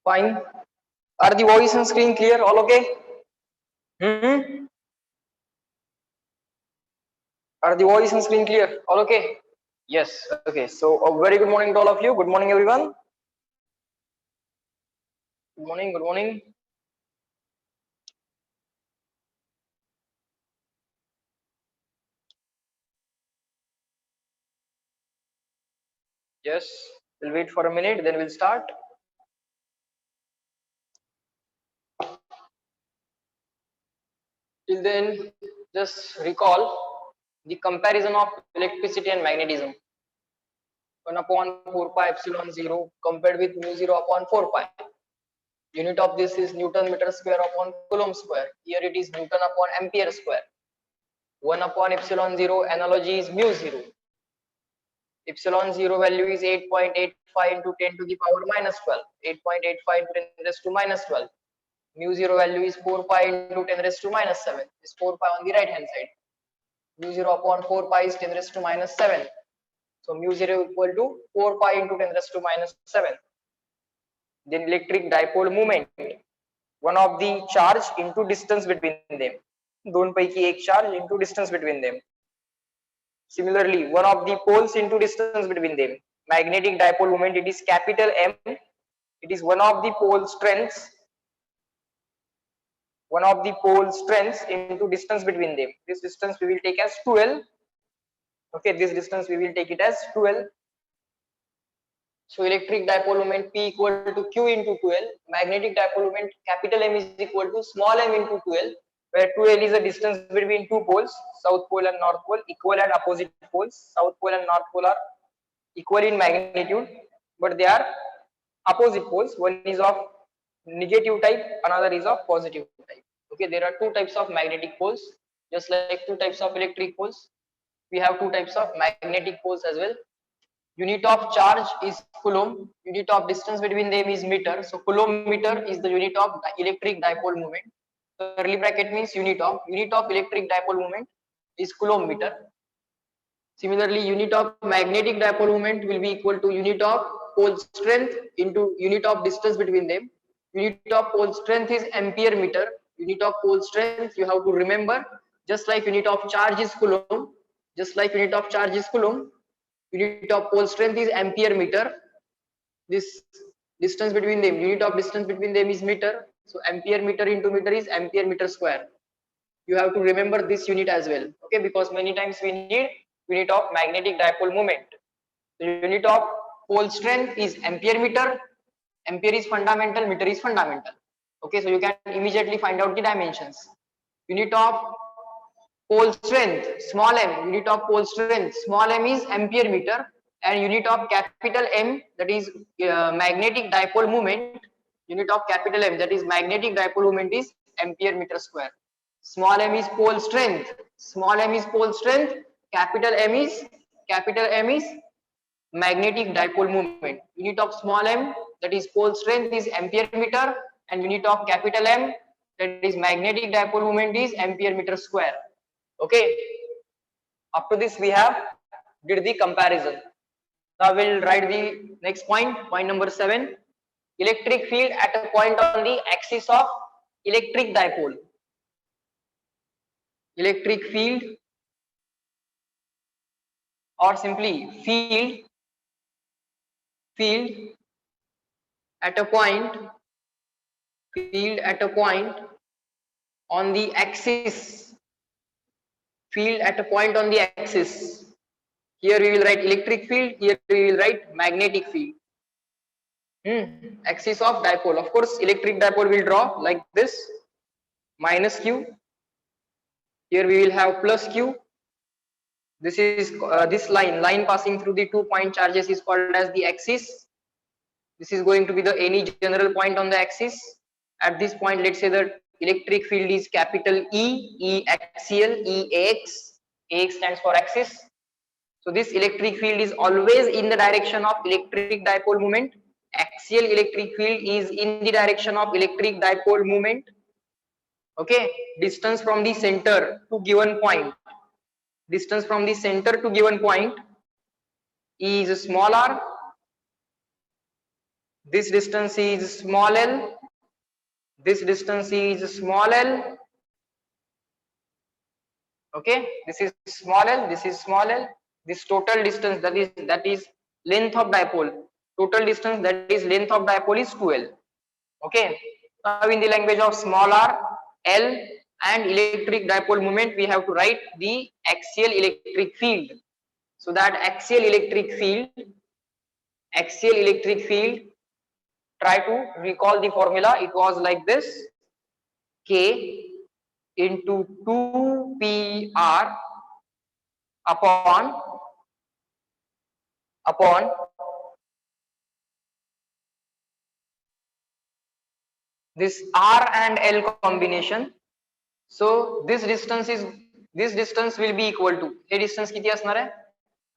Fine. Are the voice and screen clear? All okay? Are the voice and screen clear? All okay? Yes. Okay. So a very good morning to all of you. Good morning, everyone. Good morning. Good morning. Yes. We'll wait for a minute. Then we'll start. Till then, just recall the comparison of electricity and magnetism. 1 upon 4 pi epsilon 0 compared with mu 0 upon 4 pi. Unit of this is Newton meter square upon Coulomb square. Here it is Newton upon ampere square. 1 upon epsilon 0 analogy is mu 0. Epsilon 0 value is 8.85 into 10 to the power minus 12. 8.85 into 10 raised to minus 12. Mu 0 value is 4 pi into 10 raised to minus 7. Is 4 pi on the right hand side. Mu 0 upon 4 pi is 10 raised to minus 7. So mu 0 equal to 4 pi into 10 raised to minus 7. Then electric dipole moment. One of the charge into distance between them. दोन पैकी एक charge into distance between them. Similarly, one of the poles into distance between them. Magnetic dipole moment, it is capital M. It is one of the pole strengths. One of the pole strengths into distance between them. This distance we will take as 12. Okay, this distance we will take it as 12. So electric dipole moment P equal to Q into 12. Magnetic dipole moment capital M is equal to small m into 12, where 12 is the distance between two poles, south pole and north pole, equal and opposite poles. South pole and north pole are equal in magnitude, but they are opposite poles. One is of negative type, another is of positive type. Okay, there are two types of magnetic poles, just like two types of electric poles. We have two types of magnetic poles as well. Unit of charge is coulomb. Unit of distance between them is meter. So coulomb meter is the unit of electric dipole moment. Curly bracket means unit of electric dipole moment is coulomb meter. Similarly, unit of magnetic dipole moment will be equal to unit of pole strength into unit of distance between them. Unit of pole strength is ampere meter. Unit of pole strength you have to remember, just like unit of charge is coulomb. Just like unit of charge is coulomb, unit of pole strength is ampere meter. This distance between them, unit of distance between them is meter. So ampere meter into meter is ampere meter square. You have to remember this unit as well. Okay, because many times we need unit of magnetic dipole moment. The unit of pole strength is ampere meter. Ampere is fundamental, meter is fundamental. Okay, so you can immediately find out the dimensions. Unit of pole strength, small m, unit of pole strength, small m is ampere meter, and unit of capital M, that is magnetic dipole moment, unit of capital M, that is magnetic dipole moment, is ampere meter square. Small m is pole strength, small m is pole strength, capital M is magnetic dipole moment. Unit of small m, that is pole strength, is ampere meter, and unit of capital M, that is magnetic dipole moment, is ampere meter square. Okay, up to this we have did the comparison. Now we'll write the next point, point number 7. Electric field at a point on the axis of electric dipole. Electric field, or simply field at a point, field at a point on the axis, field at a point on the axis. Here we will write electric field, here we will write magnetic field. Axis of dipole. Of course, electric dipole will draw like this, minus q. Here we will have plus q. This is this line passing through the 2 point charges is called as the axis. This is going to be the any general point on the axis. At this point, let's say that electric field is capital E axial, ax. Ax stands for axis. So this electric field is always in the direction of electric dipole moment. Axial electric field is in the direction of electric dipole moment. Okay, distance from the center to given point, distance from the center to given point is small r, This distance is small l. This distance is small l. Okay, this is small l. This is small l. This total distance, that is length of dipole. Total distance, that is length of dipole, is 2l. Okay. Now in the language of small r, L, and electric dipole moment, we have to write the axial electric field. So that axial electric field, try to recall the formula. It was like this: K into 2pr upon this R and L combination. So this distance will be equal to, hey distance किती असणार आहे?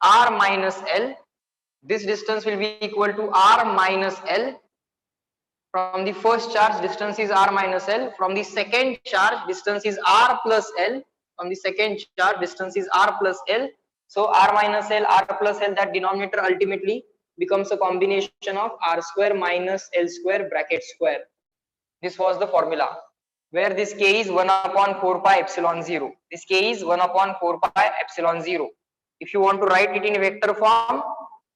R minus L. This distance will be equal to R minus L. From the first charge, distance is R minus L. From the second charge, distance is R plus L. From the second charge, distance is R plus L. So R minus L, R plus L, that denominator ultimately becomes a combination of R square minus L square bracket square. This was the formula, where this K is 1 upon 4 pi epsilon 0. This K is 1 upon 4 pi epsilon 0. If you want to write it in vector form,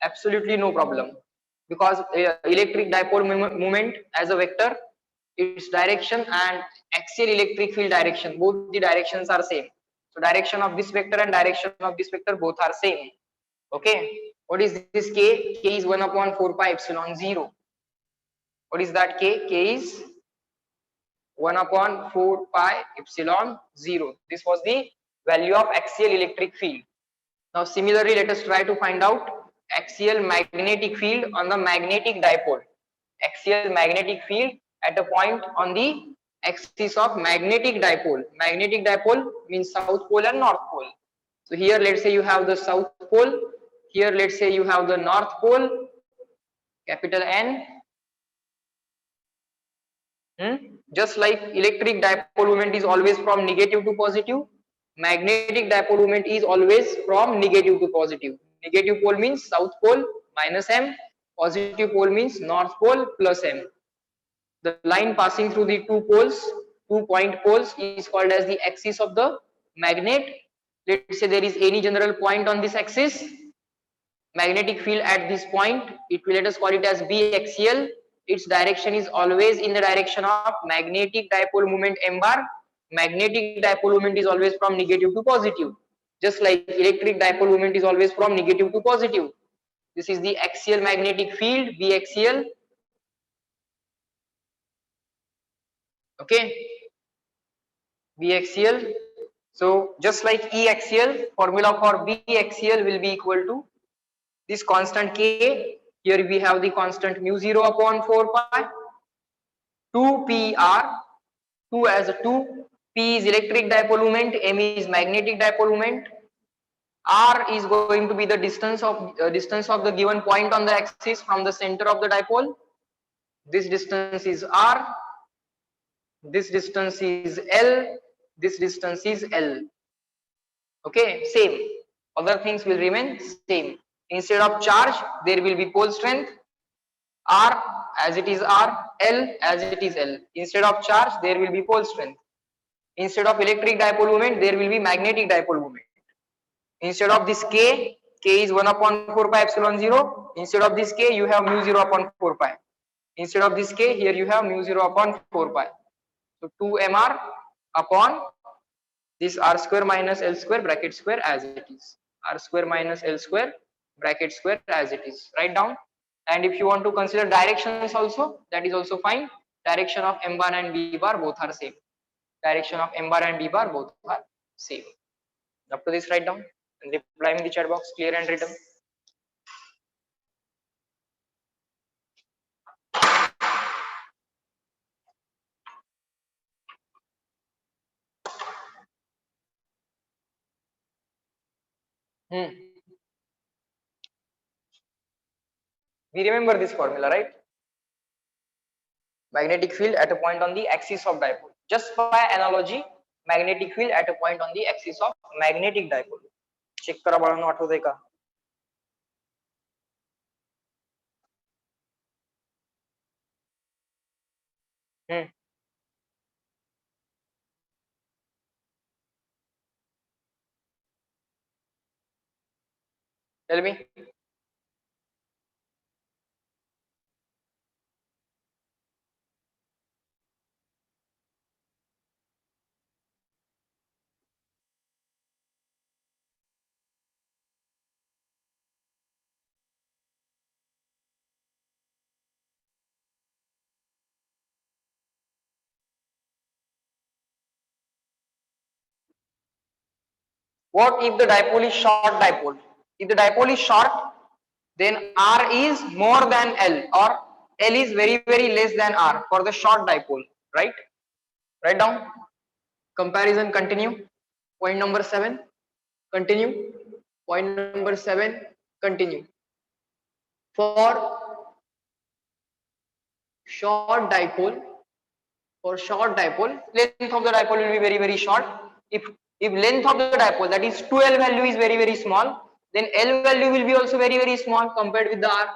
absolutely no problem, because electric dipole moment as a vector, its direction and axial electric field direction, both the directions are same. So direction of this vector and direction of this vector both are same. Okay, what is this K? K is 1 upon 4 pi epsilon 0. What is that K? K is 1 upon 4 pi epsilon 0. This was the value of axial electric field. Now similarly, let us try to find out axial magnetic field on the magnetic dipole. Axial magnetic field at a point on the axis of magnetic dipole. Magnetic dipole means south pole and north pole. So here let's say you have the south pole, here let's say you have the north pole, capital N. Just like electric dipole moment is always from negative to positive, magnetic dipole moment is always from negative to positive. Negative pole means south pole minus m, positive pole means north pole plus m. The line passing through the two point poles is called as the axis of the magnet. Let's say there is any general point on this axis, magnetic field at this point, let us call it as B axial. Its direction is always in the direction of magnetic dipole moment m bar. Magnetic dipole moment is always from negative to positive, just like electric dipole moment is always from negative to positive. This is the axial magnetic field, B axial. Okay, B axial. So just like E axial, formula for B axial will be equal to this constant K. Here we have the constant mu 0 upon 4 pi, 2pr, 2 as a 2, P is electric dipole moment, M is magnetic dipole moment, R is going to be the distance of the given point on the axis from the center of the dipole. This distance is R, this distance is L, this distance is L. Okay, same. Other things will remain same. Instead of charge, there will be pole strength. R as it is R, L as it is L. Instead of charge, there will be pole strength. Instead of electric dipole moment, there will be magnetic dipole moment. Instead of this K, K is 1 upon 4 pi epsilon 0. Instead of this K, you have mu 0 upon 4 pi. Instead of this K, here you have mu 0 upon 4 pi. So 2 mr upon this R square minus L square bracket square as it is. R square minus L square bracket square as it is. Write down. And if you want to consider directions also, that is also fine. Direction of M bar and B bar both are same. Direction of M bar and B bar both are same. Up to this, write down and reply in the chat box, clear and written. We remember this formula, right? Magnetic field at a point on the axis of dipole. Just by analogy, magnetic field at a point on the axis of magnetic dipole. Check करा बाळांनो, आठवतंय का? Hmm. Tell me. What if the dipole is short dipole? If the dipole is short, then R is more than L, or L is very very less than R for the short dipole, right? Write down. Comparison continue. Point number 7. Continue. Point number 7. Continue. For short dipole, length of the dipole will be very very short. If length of the dipole, that is 2L value, is very very small, then L value will be also very very small compared with the R.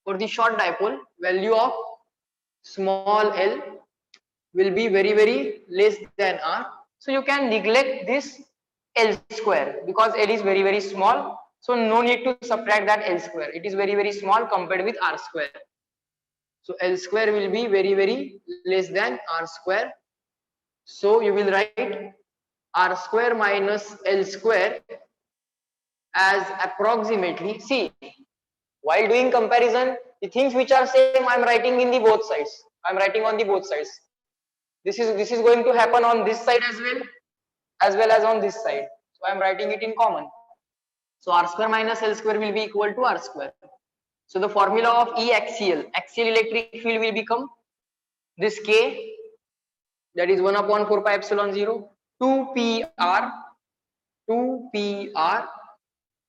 For the short dipole, value of small l will be very very less than R. So you can neglect this L square because L is very very small, so no need to subtract that L square. It is very very small compared with R square. So L square will be very very less than R square. So you will write R square minus L square as approximately, see, while doing comparison, the things which are same I am writing in the both sides. I am writing on the both sides. This is going to happen on this side as well as on this side. So I am writing it in common. So R square minus L square will be equal to R square. So the formula of E axial electric field will become this K, that is 1 upon 4 pi epsilon 0, 2 PR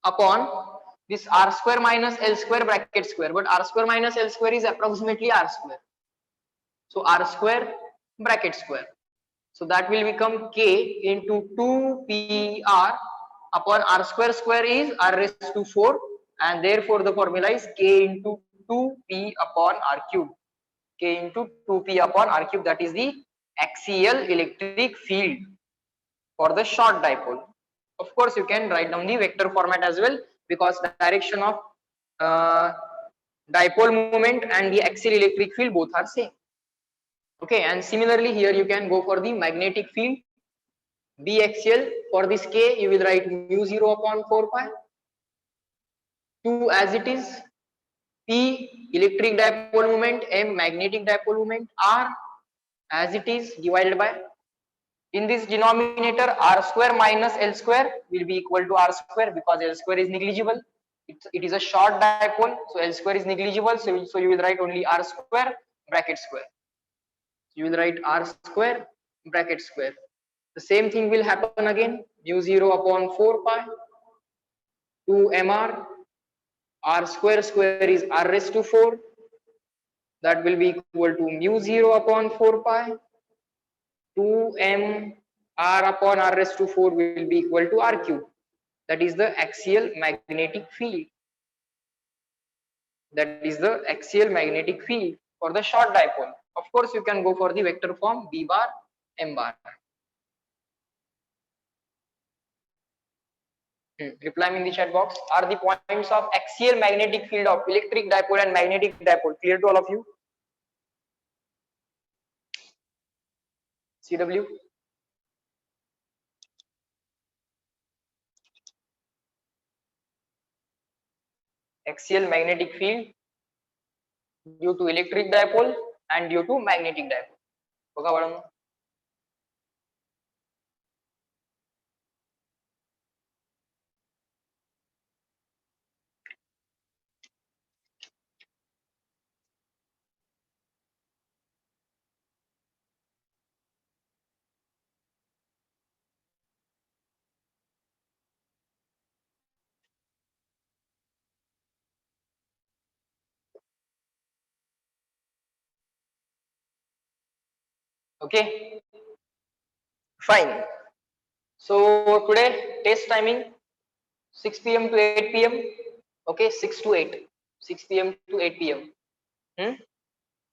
upon this R square minus L square bracket square, but R square minus L square is approximately R square. So R square bracket square. So that will become K into 2PR upon R square square is R raised to 4, and therefore the formula is K into 2P upon R cube. K into 2P upon R cube, that is the axial electric field for the short dipole. Of course, you can write down the vector format as well, because the direction of uh, dipole moment and the axial electric field both are same. Okay, and similarly here you can go for the magnetic field B axial. For this K you will write mu 0 upon 4 pi, 2 as it is, P electric dipole moment, M magnetic dipole moment, R as it is divided by, in this denominator R square minus L square will be equal to R square, because L square is negligible. It is a short dipole, so L square is negligible, so you will write only R square bracket square. You will write R square bracket square. The same thing will happen again, mu 0 upon 4 pi, 2 mr, R square square is R raised to 4, that will be equal to mu 0 upon 4 pi, 2 m R upon R raised to 4 will be equal to R cube. That is the axial magnetic field. That is the axial magnetic field for the short dipole. Of course, you can go for the vector form B bar M bar. Reply me in the chat box. Are the points of axial magnetic field of electric dipole and magnetic dipole clear to all of you? CW? Axial magnetic field due to electric dipole and due to magnetic dipole. बघा बाळांनो. Okay, fine. So today test timing 6 p.m. to 8 p.m. Okay, 6 to 8, 6 p.m. to 8 p.m.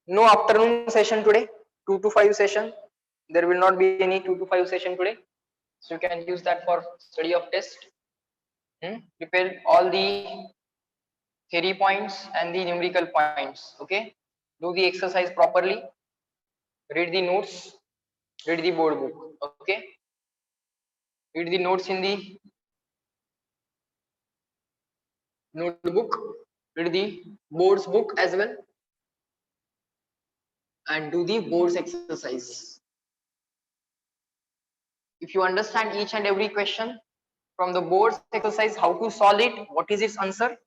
No afternoon session today. 2 to 5 session. There will not be any 2 to 5 session today, so you can use that for study of test. Prepare all the theory points and the numerical points. Okay, do the exercise properly, read the notes, read the board book. Okay, read the notes in the notebook, read the board's book as well, and do the board's exercise. If you understand each and every question from the board's exercise, how to solve it, what is its answer,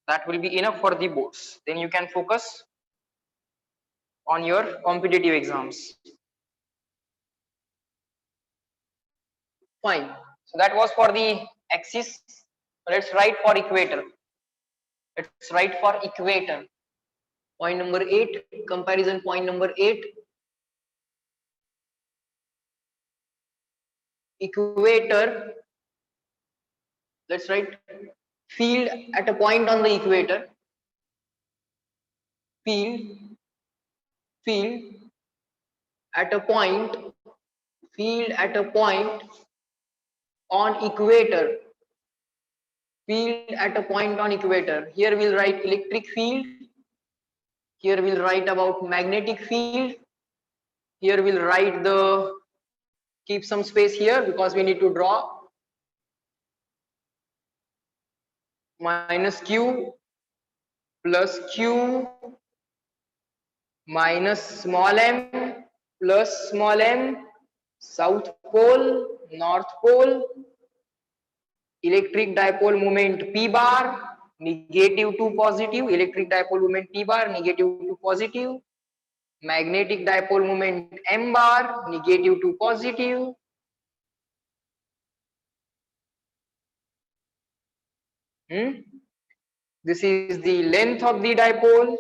that will be enough for the boards. Then you can focus on your competitive exams. Fine. So that was for the axis. Let's write for equator. Let's write for equator. Point number 8, comparison point number 8. Equator. Let's write field at a point on the equator. Field at a point. Field at a point on equator. Field at a point on equator. Here we'll write electric field. Here we'll write about magnetic field. Here we'll write the, keep some space here because we need to draw. Minus Q plus Q minus small m plus small m, south pole, north pole, electric dipole moment P bar, negative to positive, electric dipole moment P bar, negative to positive, magnetic dipole moment M bar, negative to positive, this is the length of the dipole,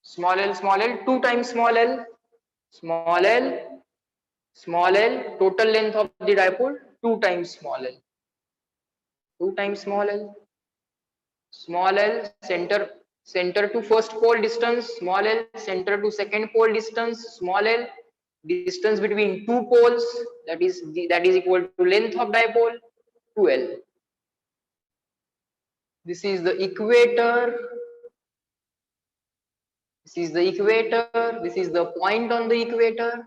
small l, 2 times small l, total length of the dipole, 2 times small l, 2 times small l, center to first pole distance, small l, center to second pole distance, small l, distance between two poles, that is equal to length of dipole, 2l. This is the equator. This is the equator. This is the point on the equator.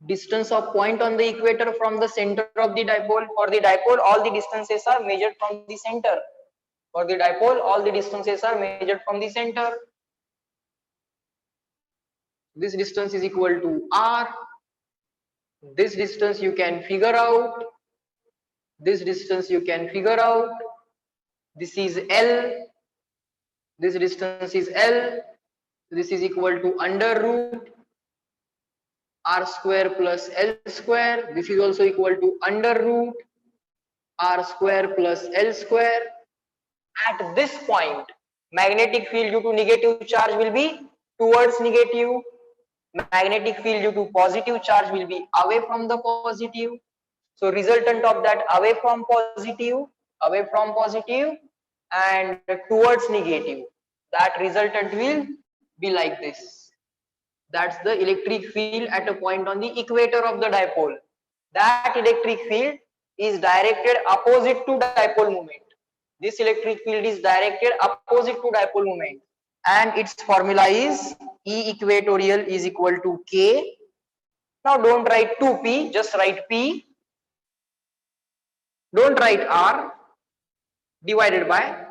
Distance of point on the equator from the center of the dipole. For the dipole, all the distances are measured from the center. For the dipole, all the distances are measured from the center. This distance is equal to r. This distance you can figure out. This distance you can figure out. This is L. This distance is L. This is equal to under root r square plus L square. This is also equal to under root r square plus L square. At this point, magnetic field due to negative charge will be towards negative. Magnetic field due to positive charge will be away from the positive. So resultant of that away from positive and towards negative, that resultant will be like this. That's the electric field at a point on the equator of the dipole. That electric field is directed opposite to dipole moment. This electric field is directed opposite to dipole moment, and its formula is E equatorial is equal to K. Now don't write 2P, just write P. Don't write R. Divided by.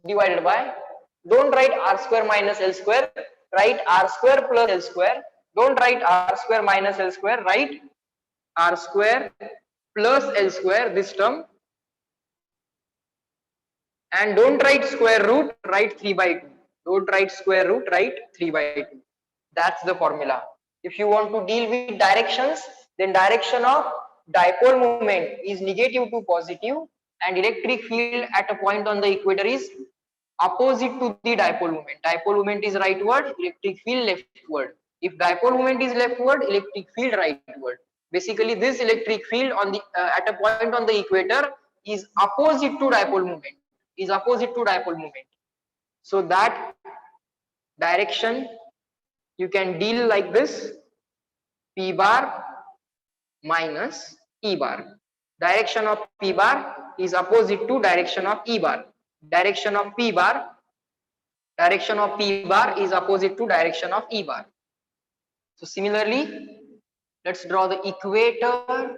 Don't write R square minus L square. Write R square plus L square. Don't write R square minus L square. Write R square plus L square, this term. And don't write square root, write 3 by 2. Don't write square root, write 3 by 2. That's the formula. If you want to deal with directions, then direction of dipole moment is negative to positive, and electric field at a point on the equator is opposite to the dipole moment. Dipole moment is rightward, electric field leftward. If dipole moment is leftward, electric field rightward. Basically, this electric field on the at a point on the equator is opposite to dipole moment. So that direction you can deal like this, P bar minus E bar. Direction of P bar is opposite to direction of E bar. Direction of P bar is opposite to direction of E bar. So similarly, let's draw the equator,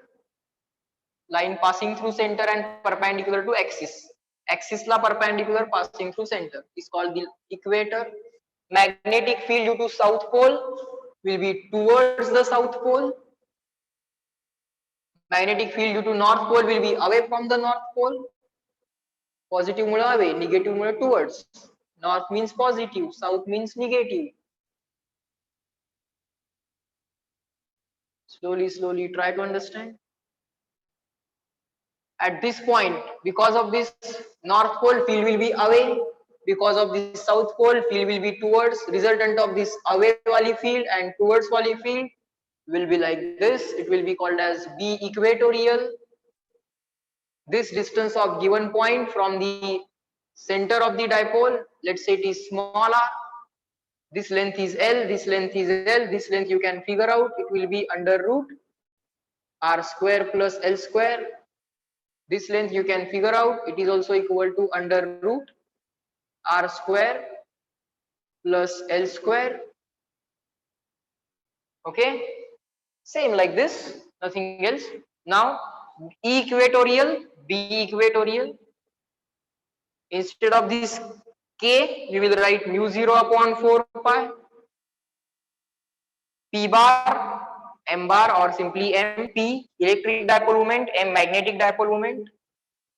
line passing through center and perpendicular to axis. Axis la perpendicular passing through center is called the equator. Magnetic field due to south pole will be towards the south pole. Magnetic field due to north pole will be away from the north pole. Positive Mule away, negative Mule towards. North means positive, south means negative. Slowly try to understand. At this point, because of this north pole, field will be away. Because of this south pole, field will be towards. Resultant of this away wali field and towards wali field will be like this. It will be called as B equatorial. This distance of given point from the center of the dipole, let's say it is small r. This length is L, this length is L, this length you can figure out, it will be under root r square plus L square. This length you can figure out, it is also equal to under root r square plus L square. Okay, same like this, nothing else. Now E equatorial, B equatorial. Instead of this K, we will write mu 0 upon 4 pi. P bar, M bar, or simply MP, electric dipole moment, M magnetic dipole moment.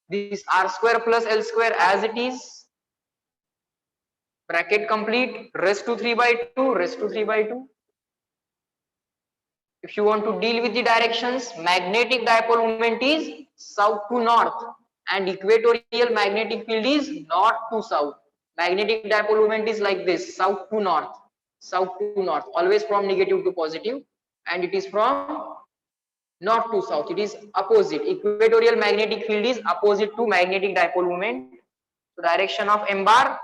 This R square plus L square as it is. Bracket complete, raised to 3 by 2, raised to 3 by 2. If you want to deal with the directions, magnetic dipole moment is south to north and equatorial magnetic field is north to south. Magnetic dipole moment is like this, south to north, always from negative to positive, and it is from north to south, it is opposite. Equatorial magnetic field is opposite to magnetic dipole moment. So direction of M bar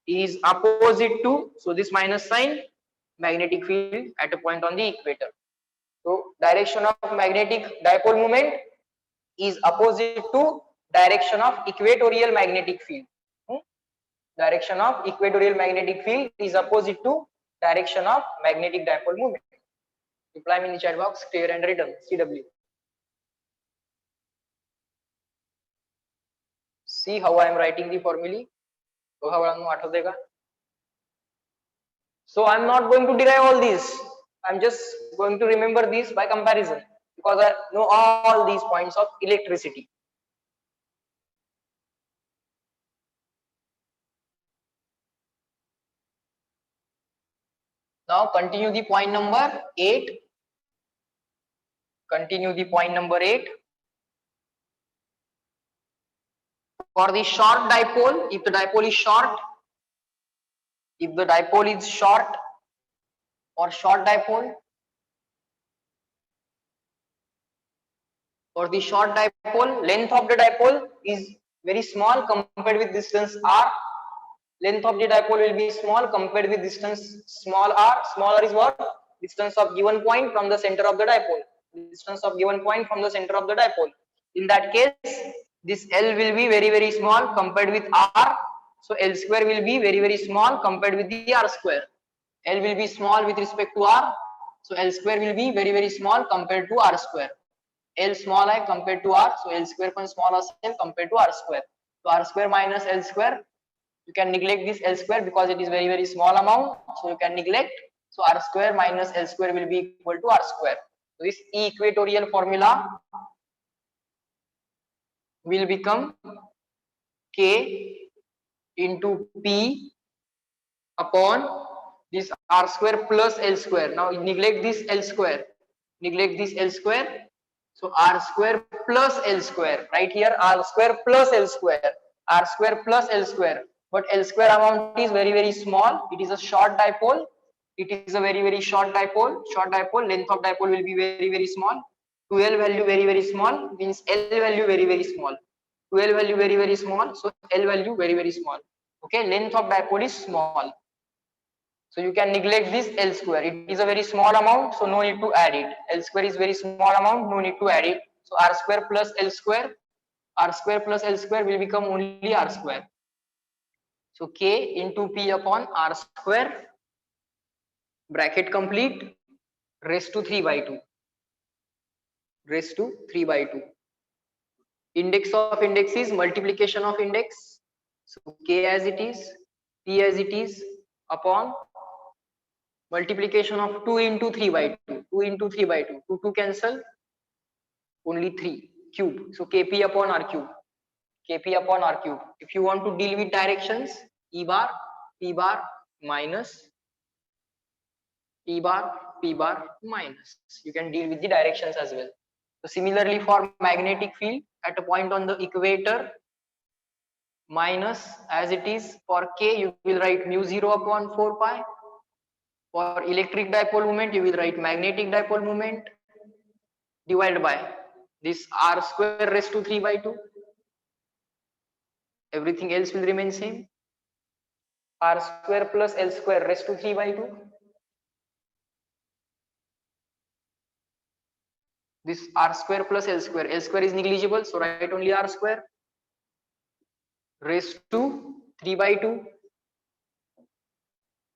is opposite to, so this minus sign, magnetic field at a point on the equator. So direction of magnetic dipole moment is opposite to direction of equatorial magnetic field. Direction of equatorial magnetic field is opposite to direction of magnetic dipole moment. Reply me in the chat box, clear and written, CW. See how I am writing the formulae. So I am not going to derive all these. I am just going to remember these by comparison because I know all these points of electricity. Now continue the point number 8. Continue the point number 8. For the short dipole, if the dipole is short, or short dipole, for the short dipole, length of the dipole is very small compared with distance r. Length of the dipole will be small compared with distance small r. Small r is what? Distance of given point from the center of the dipole. Distance of given point from the center of the dipole. In that case, this L will be very small compared with r. So L square will be very small compared with the r square. L will be small with respect to r. So L square will be very small compared to r square. L small I compared to r. So L square पण small असेल compared to r square. So r square minus L square. You can neglect this L square because it is very small amount. So you can neglect. So r square minus L square will be equal to r square. So this equatorial formula will become K into P upon this r square plus L square. Now neglect this L square. Neglect this L square. So r square plus L square. Right here r square plus L square. R square plus L square. But L square amount is very small. It is a short dipole. It is a very short dipole. Short dipole, length of dipole will be very small. 2L value very small means L value very small. 2L value very small. So L value very small. Okay, length of dipole is small. So you can neglect this L square. It is a very small amount, so no need to add it. L square is very small amount, no need to add it. So R square plus L square, R square plus L square will become only R square. So K into P upon R square, bracket complete, raised to 3 by 2, raised to 3 by 2. Index of index is multiplication of index. So K as it is, P as it is, upon multiplication of 2 into 3 by 2, 2 into 3 by 2, 2 cancel, only 3, cube. So Kp upon R cube, Kp upon R cube. If you want to deal with directions, E bar, P bar minus, P bar, P bar minus. You can deal with the directions as well. So similarly for magnetic field at a point on the equator, minus as it is for K, you will write mu 0 upon 4 pi. For electric dipole moment, you will write magnetic dipole moment divided by this R square raised to 3 by 2. Everything else will remain same. R square plus L square raised to 3 by 2. This R square plus L square. L square is negligible, so write only R square raised to 3 by 2.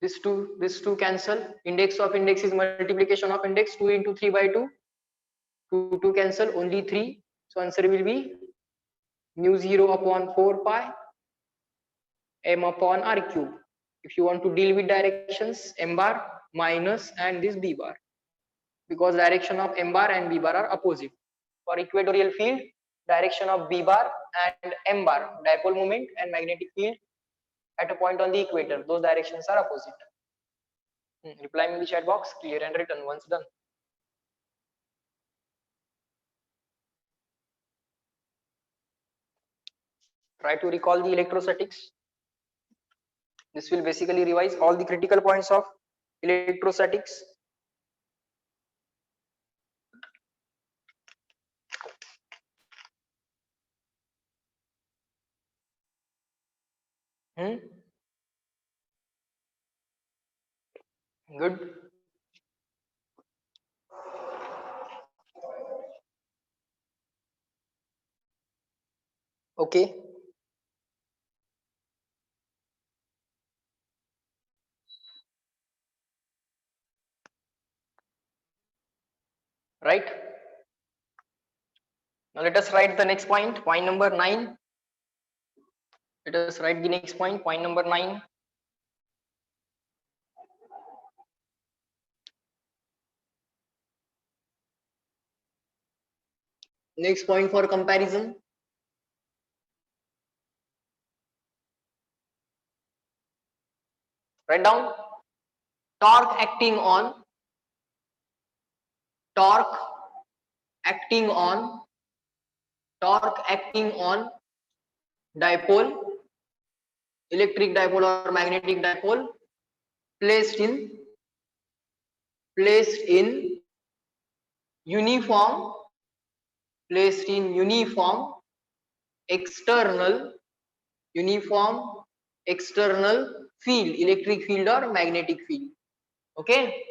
This two cancel. Index of index is multiplication of index. 2 into 3 by 2. 2 cancel, only 3. So answer will be mu 0 upon 4 pi m upon R cube. If you want to deal with directions, m bar minus and this b bar, because direction of m bar and b bar are opposite. For equatorial field, direction of b bar and m bar, dipole moment and magnetic field at a point on the equator, those directions are opposite. Reply me in the chat box, clear and written once done. Try to recall the electrostatics. This will basically revise all the critical points of electrostatics. Good. Okay. Right. Now let us write the next point, point number 9. Let us write the next point number 9. Next point for comparison. Write down torque acting on torque acting on dipole, electric dipole or magnetic dipole placed in uniform external field, electric field or magnetic field. Okay,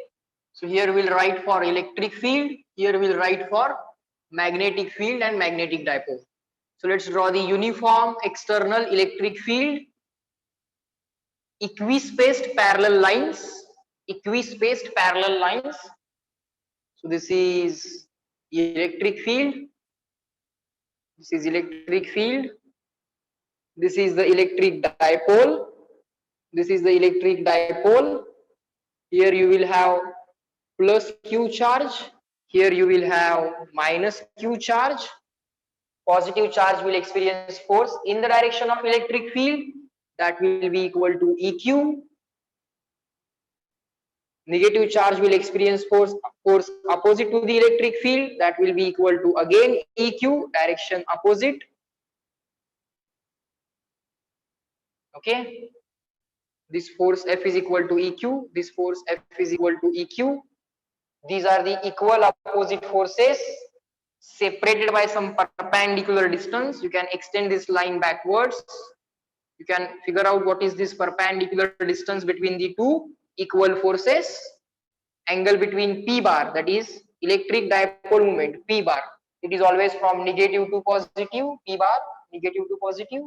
so here we'll write for electric field, here we'll write for magnetic field and magnetic dipole. So let's draw the uniform external electric field, equispaced parallel lines. So this is electric field, this is electric field, this is the electric dipole, this is the electric dipole. Here you will have plus q charge, here you will have minus q charge. Positive charge will experience force in the direction of electric field, that will be equal to EQ. Negative charge will experience force opposite to the electric field, that will be equal to again EQ, direction opposite. Okay, this force F is equal to EQ, this force F is equal to EQ. These are the equal opposite forces separated by some perpendicular distance. You can extend this line backwards. You can figure out what is this perpendicular distance between the two. equal forces, angle between P bar, that is electric dipole moment P bar, it is always from negative to positive, P bar negative to positive,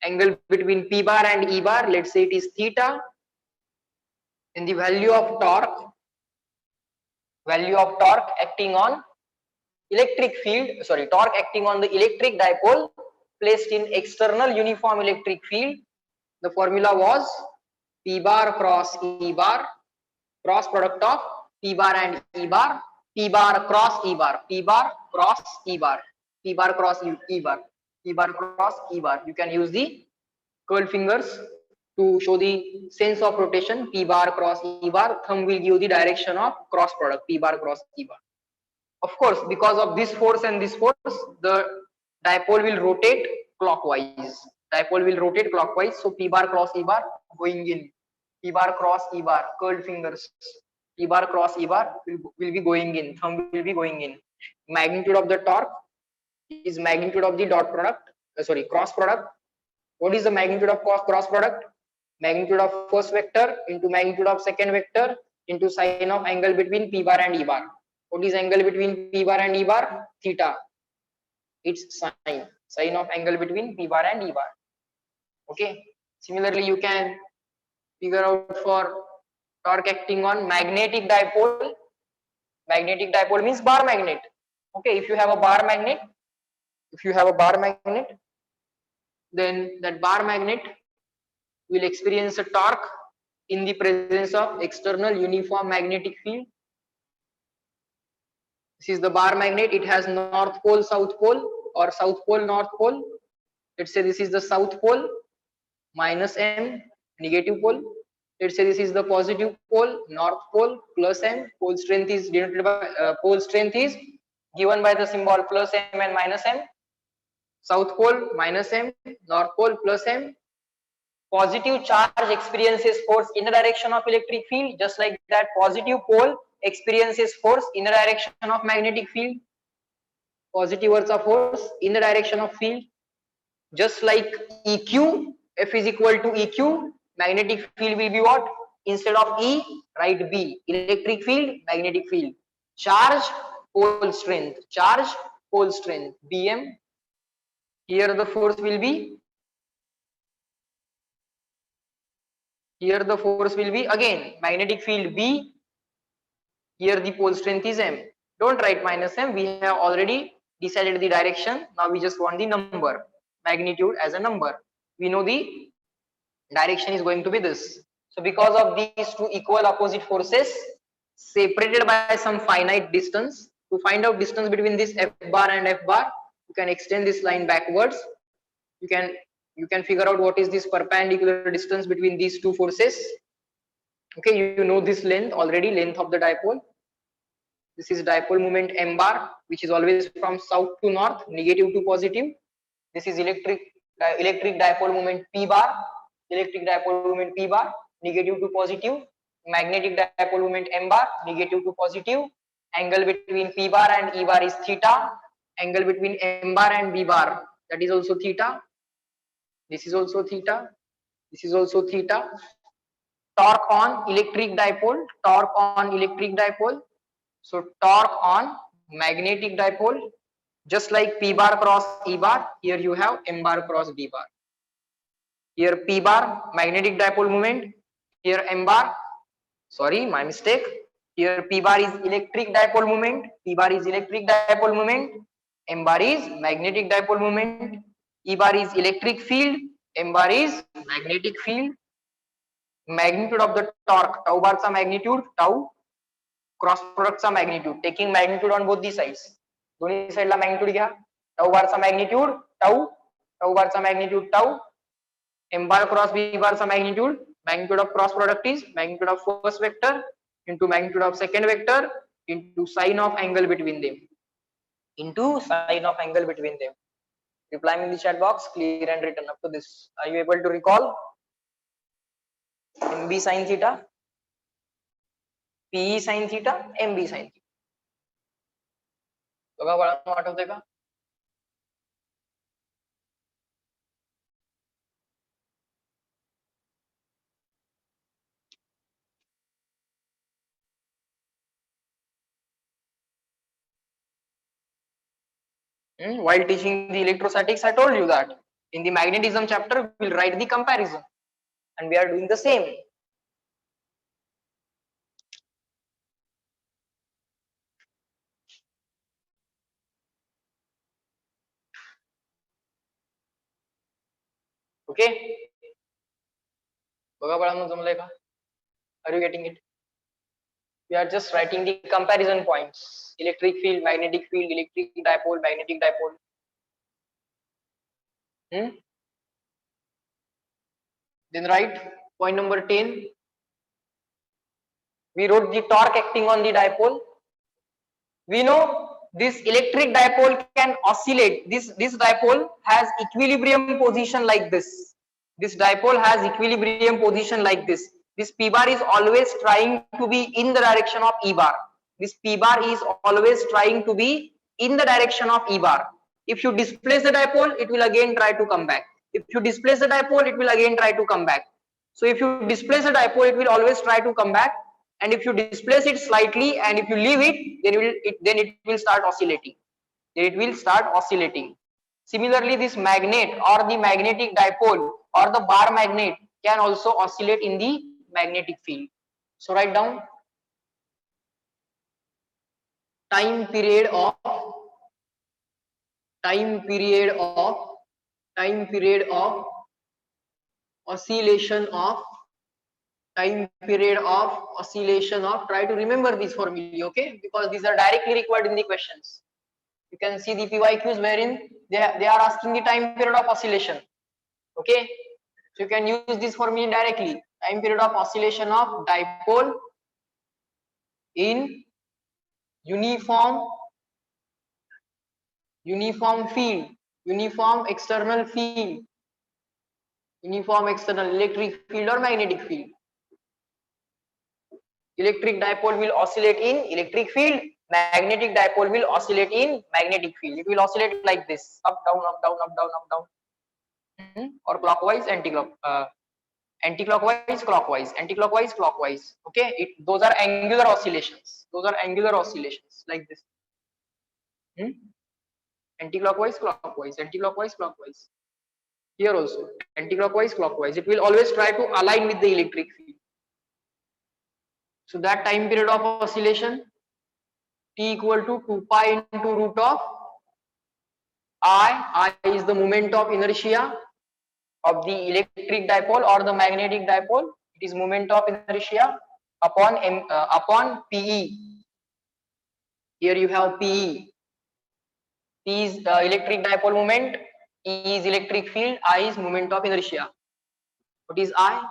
angle between P bar and E bar, let's say it is theta, and the value of torque acting on electric field, sorry, torque acting on the electric dipole placed in external uniform electric field. The formula was P bar cross E bar, cross product of P bar and E bar, P bar cross E bar, P bar cross E bar, P bar cross E bar, P bar cross E bar. You can use the curl fingers to show the sense of rotation. P bar cross E bar, thumb will give the direction of cross product P bar cross E bar. Of course, because of this force and this force, the dipole will rotate clockwise. Dipole will rotate clockwise. So P bar cross E bar going in. P bar cross E bar, curled fingers. P bar cross E bar will be going in. Thumb will be going in. Magnitude of the torque is magnitude of the dot product. Sorry, cross product. What is the magnitude of cross product? Magnitude of first vector into magnitude of second vector into sine of angle between P bar and E bar. What is angle between P bar and E bar? Theta. It's sine of angle between P bar and E bar. Okay. Similarly, you can figure out for torque acting on magnetic dipole. Magnetic dipole means bar magnet. Okay. If you have a bar magnet, then that bar magnet will experience a torque in the presence of external uniform magnetic field. This is the bar magnet. It has north pole, south pole, or south pole, north pole. Let's say this is the south pole, minus M, negative pole. Let's say this is the positive pole, north pole, plus M. Pole strength is denoted by pole strength is given by the symbol plus M and minus M. South pole minus M, north pole plus M. Positive charge experiences force in the direction of electric field, just like that positive pole experiences force in the direction of magnetic field. Positive words of force in the direction of field. Just like EQ, F is equal to EQ, magnetic field will be what? Instead of E, write B. Electric field, magnetic field. Charge, pole strength. Charge, pole strength. BM. Here the force will be. Here the force will be again magnetic field B. Here the pole strength is M. Don't write minus M. We have already decided the direction. Now we just want the number. Magnitude as a number. We know the direction is going to be this. So because of these two equal opposite forces separated by some finite distance, to find out distance between this F bar and F bar, you can extend this line backwards. You can figure out what is this perpendicular distance between these two forces. Okay, you know this length already, length of the dipole. This is dipole moment M bar, which is always from south to north, negative to positive. This is electric dipole moment P bar, electric dipole moment P bar, negative to positive. Magnetic dipole moment M bar, negative to positive. Angle between P bar and E bar is theta. Angle between M bar and B bar, that is also theta. This is also theta. This is also theta. Torque on electric dipole. Torque on electric dipole. So torque on magnetic dipole. Just like P bar cross E bar, here you have M bar cross D bar. Here P bar, magnetic dipole moment. Here M bar, sorry, my mistake. Here P bar is electric dipole moment. P bar is electric dipole moment. M bar is magnetic dipole moment. E bar is electric field. M bar is magnetic field. Magnitude of the torque, tau bar चा magnitude, tau. Cross product चा magnitude. Taking magnitude on both the sides. दोन्ही साइडला magnitude घ्या. Tau बारचा magnitude tau, tau बारचा magnitude tau. M bar cross B barचा magnitude, magnitude of cross product is magnitude of first vector into magnitude of second vector into sine of angle between them. Into sine of angle between them. Reply me in the chat box, clear and written up to this. Are you able to recall? MB sin theta, PE sin theta, MB sin theta. बघा बाळांनो, आठवतंय का? While teaching the electrostatics, I told you that in the magnetism chapter we'll write the comparison, and we are doing the same. Okay. बघा बाळांनो, जमलंय का? Are you getting it? We are just writing the comparison points: electric field, magnetic field, electric dipole, magnetic dipole. Then write point number 10. We wrote the torque acting on the dipole. We know this electric dipole can oscillate. This dipole has equilibrium position like this. This dipole has equilibrium position like this. This p bar is always trying to be in the direction of e bar. This p bar is always trying to be in the direction of e bar. If you displace the dipole, it will again try to come back. If you displace the dipole, it will again try to come back. So if you displace the dipole, it will always try to come back. And if you displace it slightly and if you leave it, then it will start oscillating. Then it will start oscillating. Similarly, this magnet or the magnetic dipole or the bar magnet can also oscillate in the magnetic field. So write down time period of oscillation of try to remember this formula, okay, because these are directly required in the questions. You can see the PYQs wherein they are asking the time period of oscillation, okay. So you can use this formula directly: time period of oscillation of dipole in uniform field, uniform external field, uniform external electric field or magnetic field. Electric dipole will oscillate in electric field, magnetic dipole will oscillate in magnetic field. It will oscillate like this: up down, up down, up down, up down, or clockwise, anti-clockwise, clockwise, anti-clockwise, clockwise. Okay, those are angular oscillations. Those are angular oscillations like this. Anti-clockwise, clockwise, anti-clockwise, clockwise. Here also anti-clockwise, clockwise. It will always try to align with the electric field. So that time period of oscillation t equal to 2 pi into root of I is the moment of inertia of the electric dipole or the magnetic dipole. It is moment of inertia upon PE. Here you have PE. P is electric dipole moment, E is electric field, I is moment of inertia. What is I?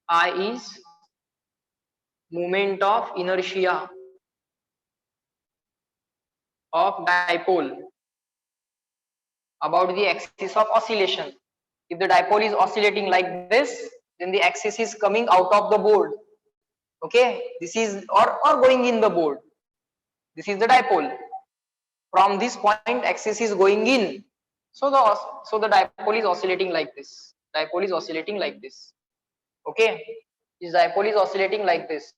I is moment of inertia of dipole about the axis of oscillation. If the dipole is oscillating like this, then the axis is coming out of the board. Okay, this is or going in the board. This is the dipole. From this point, axis is going in. So the dipole is oscillating like this. Dipole is oscillating like this. Okay, this dipole is oscillating like this.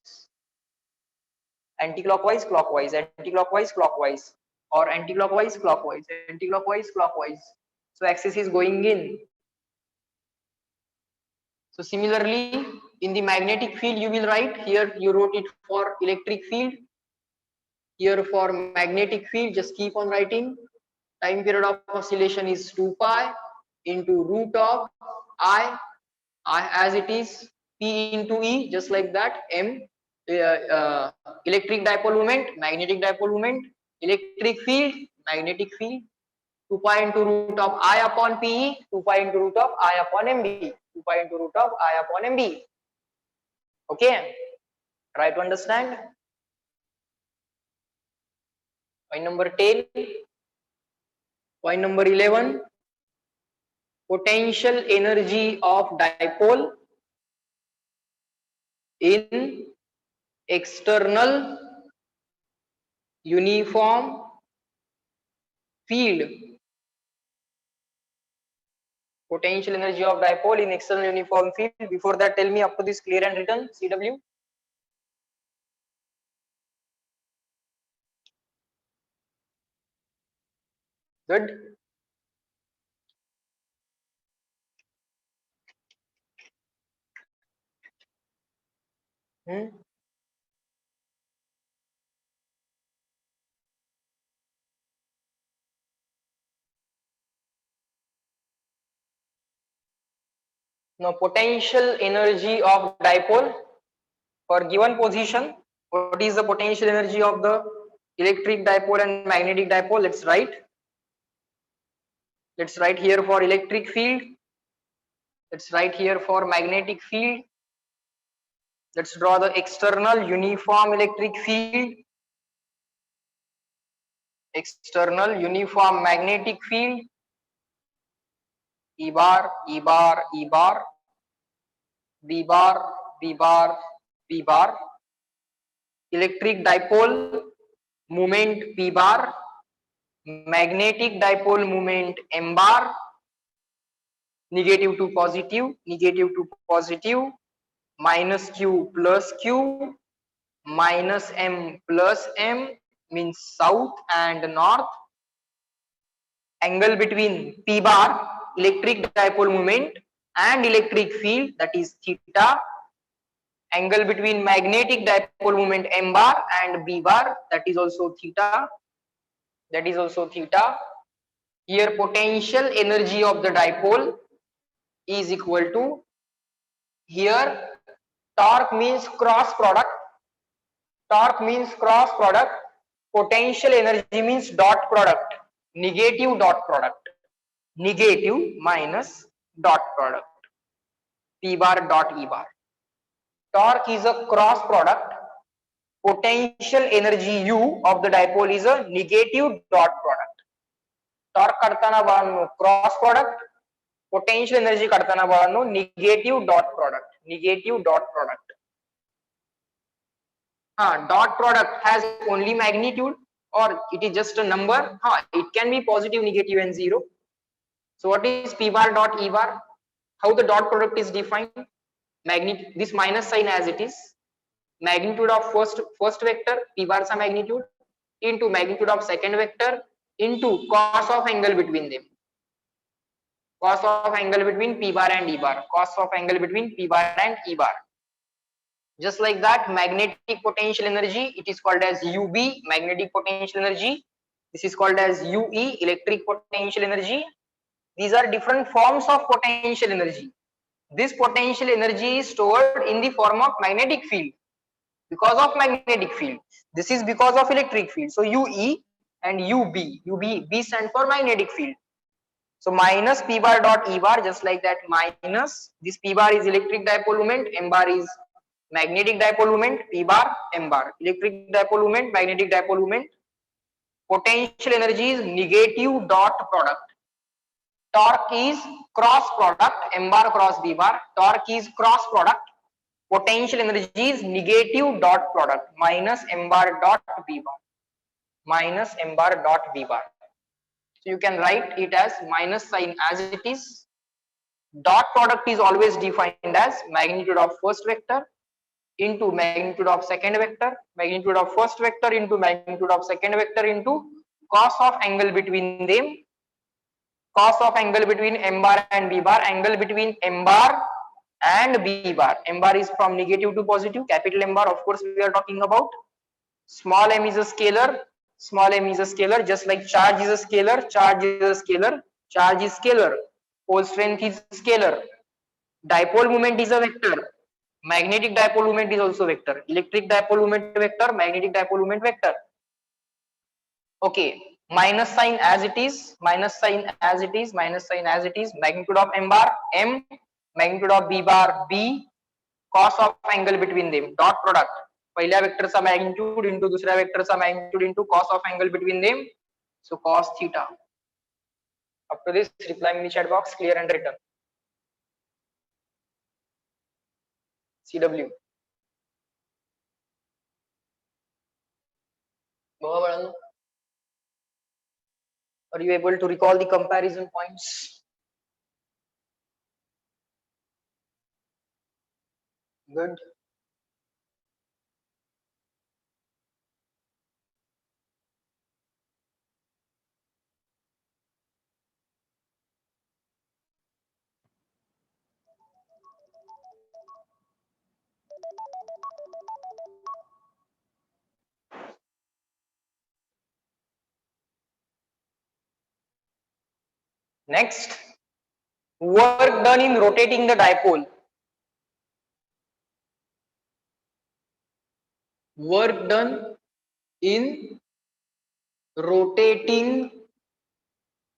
Anti-clockwise, clockwise, anti-clockwise, clockwise, or anti-clockwise, clockwise, anti-clockwise, clockwise. So axis is going in. So similarly, in the magnetic field, you will write here. You wrote it for electric field. Here for magnetic field, just keep on writing. Time period of oscillation is 2 pi into root of I as it is, P into E, just like that. M, electric dipole moment, magnetic dipole moment, electric field, magnetic field. 2 pi into root of I upon PE, 2 pi into root of I upon MB, 2 pi into root of I upon MB. Okay, try to understand. Point number 10. Point number 11. Potential energy of dipole in external uniform field. Potential energy of dipole in external uniform field. Before that, tell me up to this clear and written, CW. Good. Hmm? Now potential energy of dipole for given position. What is the potential energy of the electric dipole and magnetic dipole? Let's write. Let's write here for electric field. Let's write here for magnetic field. Let's draw the external uniform electric field, external uniform magnetic field, E bar, E bar, E bar, B bar, B bar, B bar, electric dipole moment P bar, magnetic dipole moment M bar, negative to positive, minus Q plus Q, minus M plus M means south and north, angle between P bar, electric dipole moment, and electric field, that is theta, angle between magnetic dipole moment M bar and B bar, that is also theta, that is also theta. Here potential energy of the dipole is equal to, here torque means cross product, torque means cross product, potential energy means dot product, negative dot product, negative minus dot product, P bar dot E bar. Torque is a cross product, potential energy U of the dipole is a negative dot product. Torque करताना बाळांनो cross product, potential energy करताना बाळांनो negative dot product, negative dot product. Dot product has only magnitude or it is just a number. It can be positive, negative and zero. So what is P bar dot E bar? How the dot product is defined? Magnitude, this minus sign as it is, magnitude of first vector P bar sa magnitude into magnitude of second vector into cos of angle between them, cos of angle between P bar and E bar, cos of angle between P bar and E bar. Just like that, magnetic potential energy, it is called as UB, magnetic potential energy. This is called as UE, electric potential energy. These are different forms of potential energy. This potential energy is stored in the form of magnetic field because of magnetic field. This is because of electric field. So UE and UB, B stand for magnetic field. So minus P bar dot E bar, just like that, minus this P bar is electric dipole moment, M bar is magnetic dipole moment, P bar, M bar, electric dipole moment, magnetic dipole moment. Potential energy is negative dot product. Torque is cross product, M bar cross B bar. Torque is cross product. Potential energy is negative dot product, minus M bar dot B bar, minus M bar dot B bar. So you can write it as minus sign as it is. Dot product is always defined as magnitude of first vector into magnitude of second vector, magnitude of first vector into magnitude of second vector into cos of angle between them, cos of angle between M bar and B bar, angle between M bar and B bar. M bar is from negative to positive, capital M bar, of course we are talking about. Small m is a scalar, small m is a scalar, just like charge is a scalar, charge is a scalar, charge is scalar, pole strength is scalar, dipole moment is a vector, magnetic dipole moment is also vector, electric dipole moment vector, magnetic dipole moment vector. Okay, minus sign as it is, minus sign as it is, minus sign as it is, magnitude of M bar M, magnitude of B bar B, cos of angle between them, dot product, पहिल्या वेक्टरचा magnitude into दुसऱ्या वेक्टरचा magnitude into cos of angle between them, so cos theta. Up to this, reply me in the chat box, clear and written. CW. Are you able to recall the comparison points? Good. Next, work done in rotating the dipole. Work done in rotating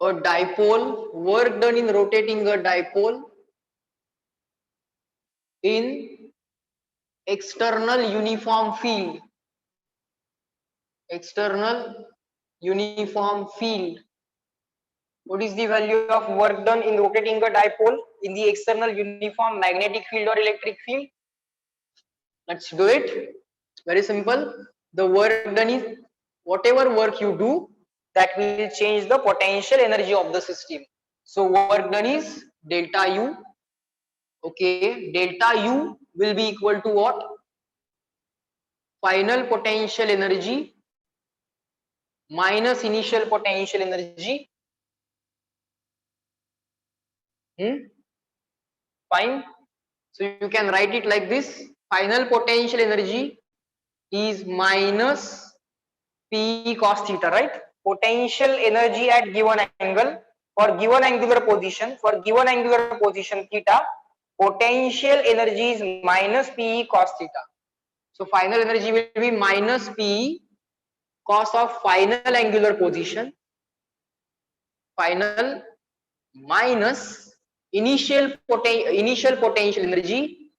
a dipole. Work done in rotating a dipole in external uniform field. External uniform field. What is the value of work done in rotating a dipole in the external uniform magnetic field or electric field? Let's do it. Very simple. The work done is whatever work you do, that will change the potential energy of the system. So work done is delta U. Okay, delta U will be equal to what? Final potential energy minus initial potential energy. Fine. So you can write it like this. Final potential energy is minus P cos theta, right? Potential energy at given angle for given angular position, theta, potential energy is minus P cos theta. So final energy will be minus P cos of final angular position, final minus initial potential energy,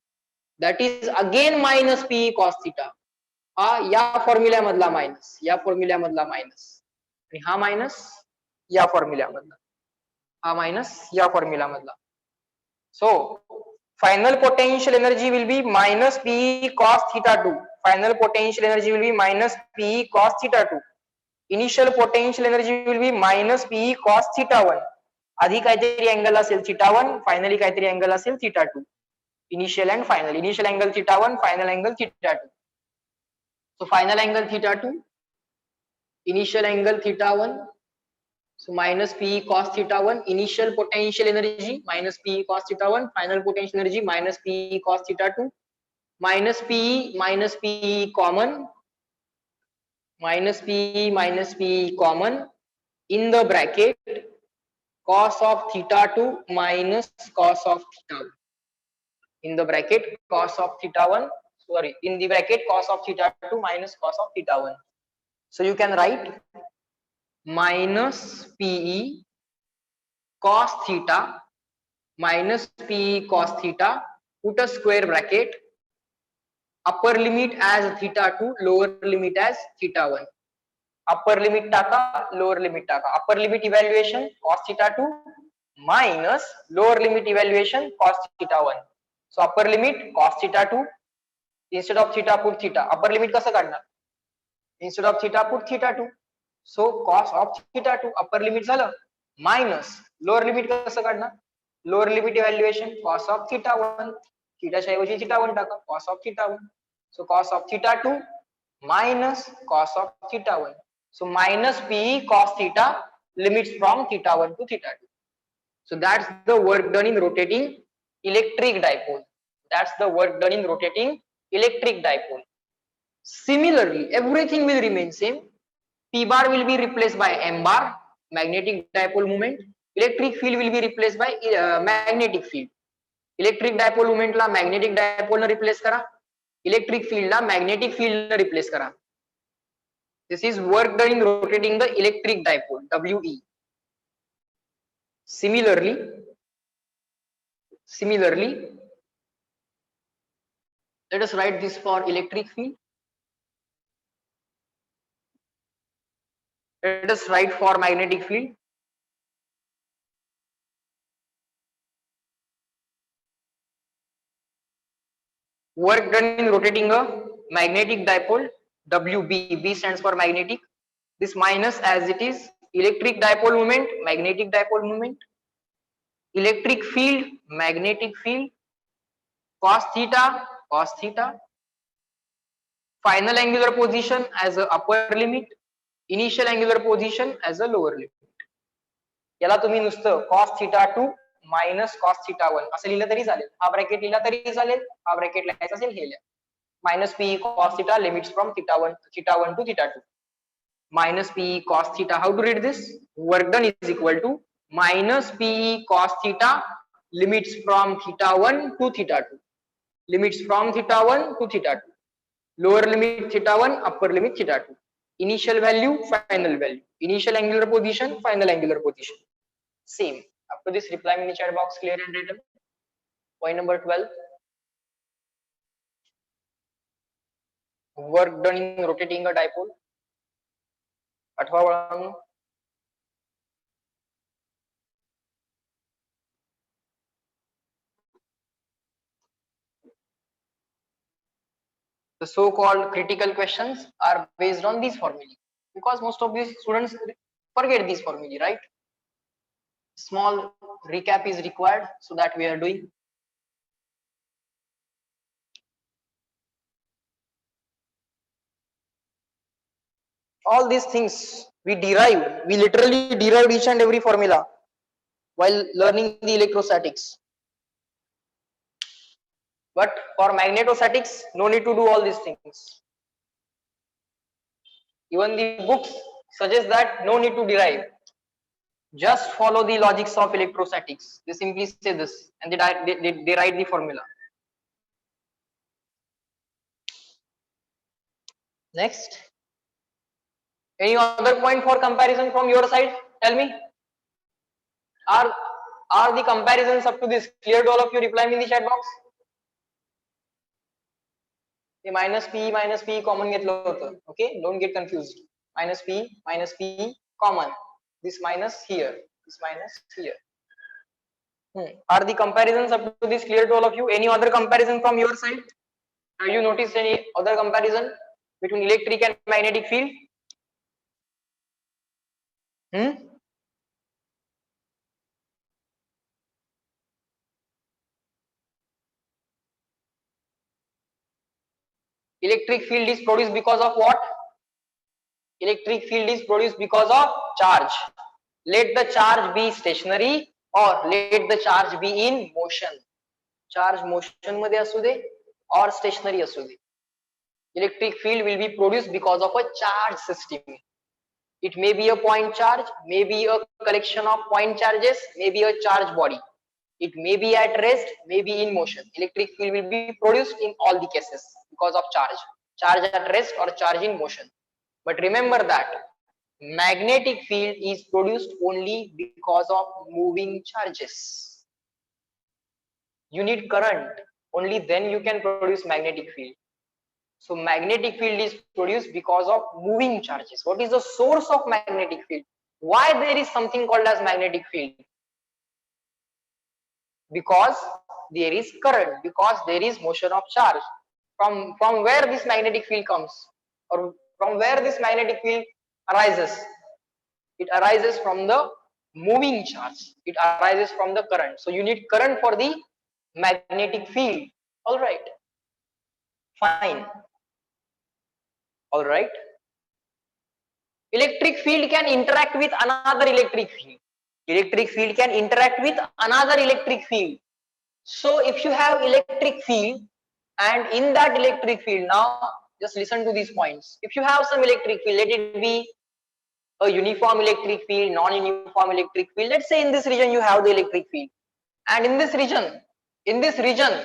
that is again minus P cos theta. हा या formula मधला minus, या formula मधला minus, आणि हा minus या formula मधला, हा मायनस या फॉर्म्युला मधला. सो final potential energy will be minus P cos theta 2. Final potential energy will be minus P cos theta 2. Initial potential energy will be minus P cos theta 1. आधी काहीतरी angle असेल theta 1, finally काहीतरी angle असेल theta 2. Initial and final. Initial angle theta 1, final angle theta 2. So final angle theta 2, initial angle theta 1. So minus P cos theta 1, initial potential energy minus P cos theta 1, final potential energy minus P cos theta 2, minus P common, minus P common, in the bracket cos of theta 2 minus cos of theta 1. In the bracket cos of theta 1, sorry, in the bracket cos of theta 2 minus cos of theta 1. So you can write minus PE cos theta minus PE cos theta, put a square bracket, upper limit as theta 2, lower limit as theta 1. Upper limit taka, lower limit taka. Upper limit evaluation cos theta 2 minus lower limit evaluation cos theta 1. So upper limit cos theta 2, instead of theta put theta. Upper limit कसं काढणार? Instead of theta put theta 2. So cos of theta 2 upper limit झालं, minus lower limit कसं काढणार? Lower limit evaluation cos of theta 1. theta च्या ऐवजी theta 1 टाका, cos of theta 1. So cos of theta 2 minus cos of theta 1. So minus P cos theta limits from theta 1 to theta 2. So that's the work done in rotating electric dipole. That's the work done in rotating electric dipole. Similarly, everything will remain same. P bar will be replaced by M bar, magnetic dipole moment. Electric field will be replaced by magnetic field. Electric dipole moment La magnetic dipole ने replace करा. Electric field ला magnetic field ने replace करा. This is work done in rotating the electric dipole, WE. Similarly, let us write this for electric field. Let us write for magnetic field. Work done in rotating a magnetic dipole, WB. B stands for magnetic. This minus as it is. Electric dipole moment, magnetic dipole moment. Electric field, magnetic field. Cos theta, cos theta. Final angular position as a upper limit. Initial angular position as a lower limit. याला तुम्ही नुसतं cos theta 2 minus cos theta 1 असं लिहिलं तरी चालेल. हा bracket लिहिला तरी चालेल, हा ब्रॅकेट लिहायचा असेल हे लिहा. minus P cos theta limits from theta 1 to theta 2. Minus P cos theta. How to read this? Work done is equal to minus P cos theta limits from theta 1 to theta 2. Limits from theta 1 to theta 2. Lower limit theta 1, upper limit theta 2. Initial value, final value. Initial angular position, final angular position. Same. Up to this, reply me in the chat box clear and written. Point number 12. Work done in rotating a dipole. आठवा the so-called critical questions are based on these formulae, because most of these students forget these formulae, right? Small recap is required, so that we are doing. All these things we literally derived each and every formula while learning the electrostatics. But for magnetostatics, no need to do all these things. Even the books suggest that no need to derive. Just follow the logics of electrostatics. They simply say this and they write the formula. Next. Any other point for comparison from your side? Tell me. Are the comparisons up to this clear to all of you? Reply me in the chat box. The minus P common घेतलं होतं. Okay, don't get confused. Minus P common. This minus here. This minus here. Are the comparisons up to this clear to all of you? Any other comparison from your side? Have you noticed any other comparison between electric and magnetic field? Electric field is produced because of what? Electric field is produced because of charge. Let the charge be stationary or let the charge be in motion. Charge motion मध्ये असू दे or stationary असू दे. Electric field will be produced because of a charge system. It may be a point charge, may be a collection of point charges, may be a charge body. It may be at rest, may be in motion. Electric field will be produced in all the cases because of charge. Charge at rest or charge in motion. But remember that magnetic field is produced only because of moving charges. You need current, only then you can produce magnetic field. So magnetic field is produced because of moving charges. What is the source of magnetic field? Why there is something called as magnetic field? Because there is current, because there is motion of charge. From where this magnetic field comes, or from where this magnetic field arises? It arises from the moving charge. It arises from the current. So you need current for the magnetic field. All right. Fine. All right. Electric field can interact with another electric field. Electric field can interact with another electric field. So if you have electric field, and in that electric field, now just listen to these points. If you have some electric field, let it be a uniform electric field, non-uniform electric field. Let's say in this region you have the electric field, and in this region,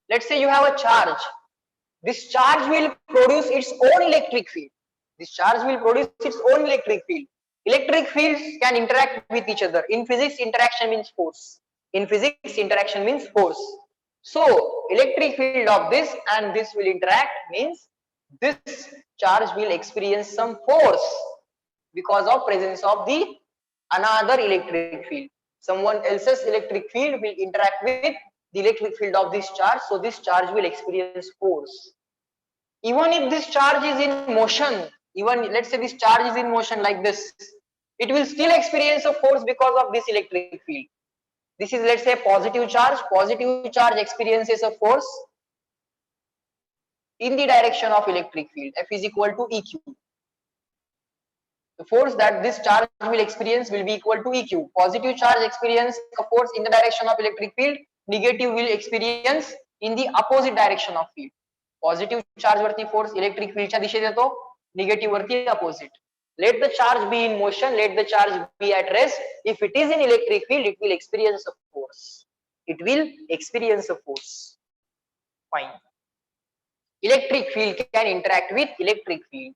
let's say you have a charge. This charge will produce its own electric field. This charge will produce its own electric field. Electric fields can interact with each other. In physics, interaction means force. In physics, interaction means force. So, electric field of this and this will interact means this charge will experience some force because of presence of the another electric field. Someone else's electric field will interact with the electric field of this charge, so this charge will experience force. Even if this charge is in motion, even let's say this charge is in motion like this, it will still experience a force because of this electric field. This is, let's say, positive charge experiences a force in the direction of electric field. F is equal to EQ. The force that this charge will experience will be equal to EQ. Positive charge experience a force in the direction of electric field, negative will experience in the opposite direction of field. Positive charge वरती force electric फील्डच्या दिशेत येतो, negative वरती opposite. Let the charge be in motion, let the charge be at rest. If it is in electric field, it will experience a force. It will experience a force. Fine. Electric field can interact with electric field.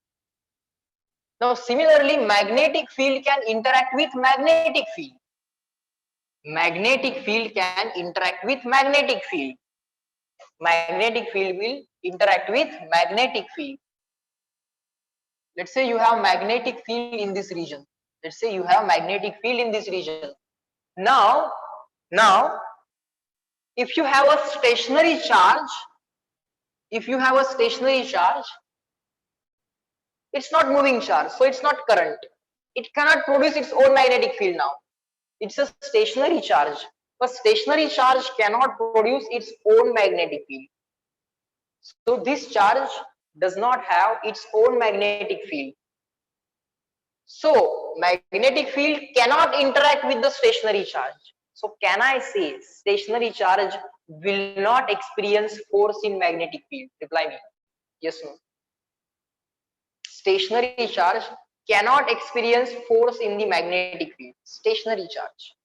Now, similarly, magnetic field can interact with magnetic field. Magnetic field can interact with magnetic field. Magnetic field will interact with magnetic field. Let's say you have magnetic field in this region. Let's say you have magnetic field in this region. Now, if you have a stationary charge, it's not moving charge, so it's not current. It cannot produce its own magnetic field now. It's a stationary charge. A stationary charge cannot produce its own magnetic field. So this charge does not have its own magnetic field. So magnetic field cannot interact with the stationary charge. So can I say stationary charge will not experience force in magnetic field? Reply me. Yes, no. Stationary charge cannot experience force in the magnetic field. Stationary charge.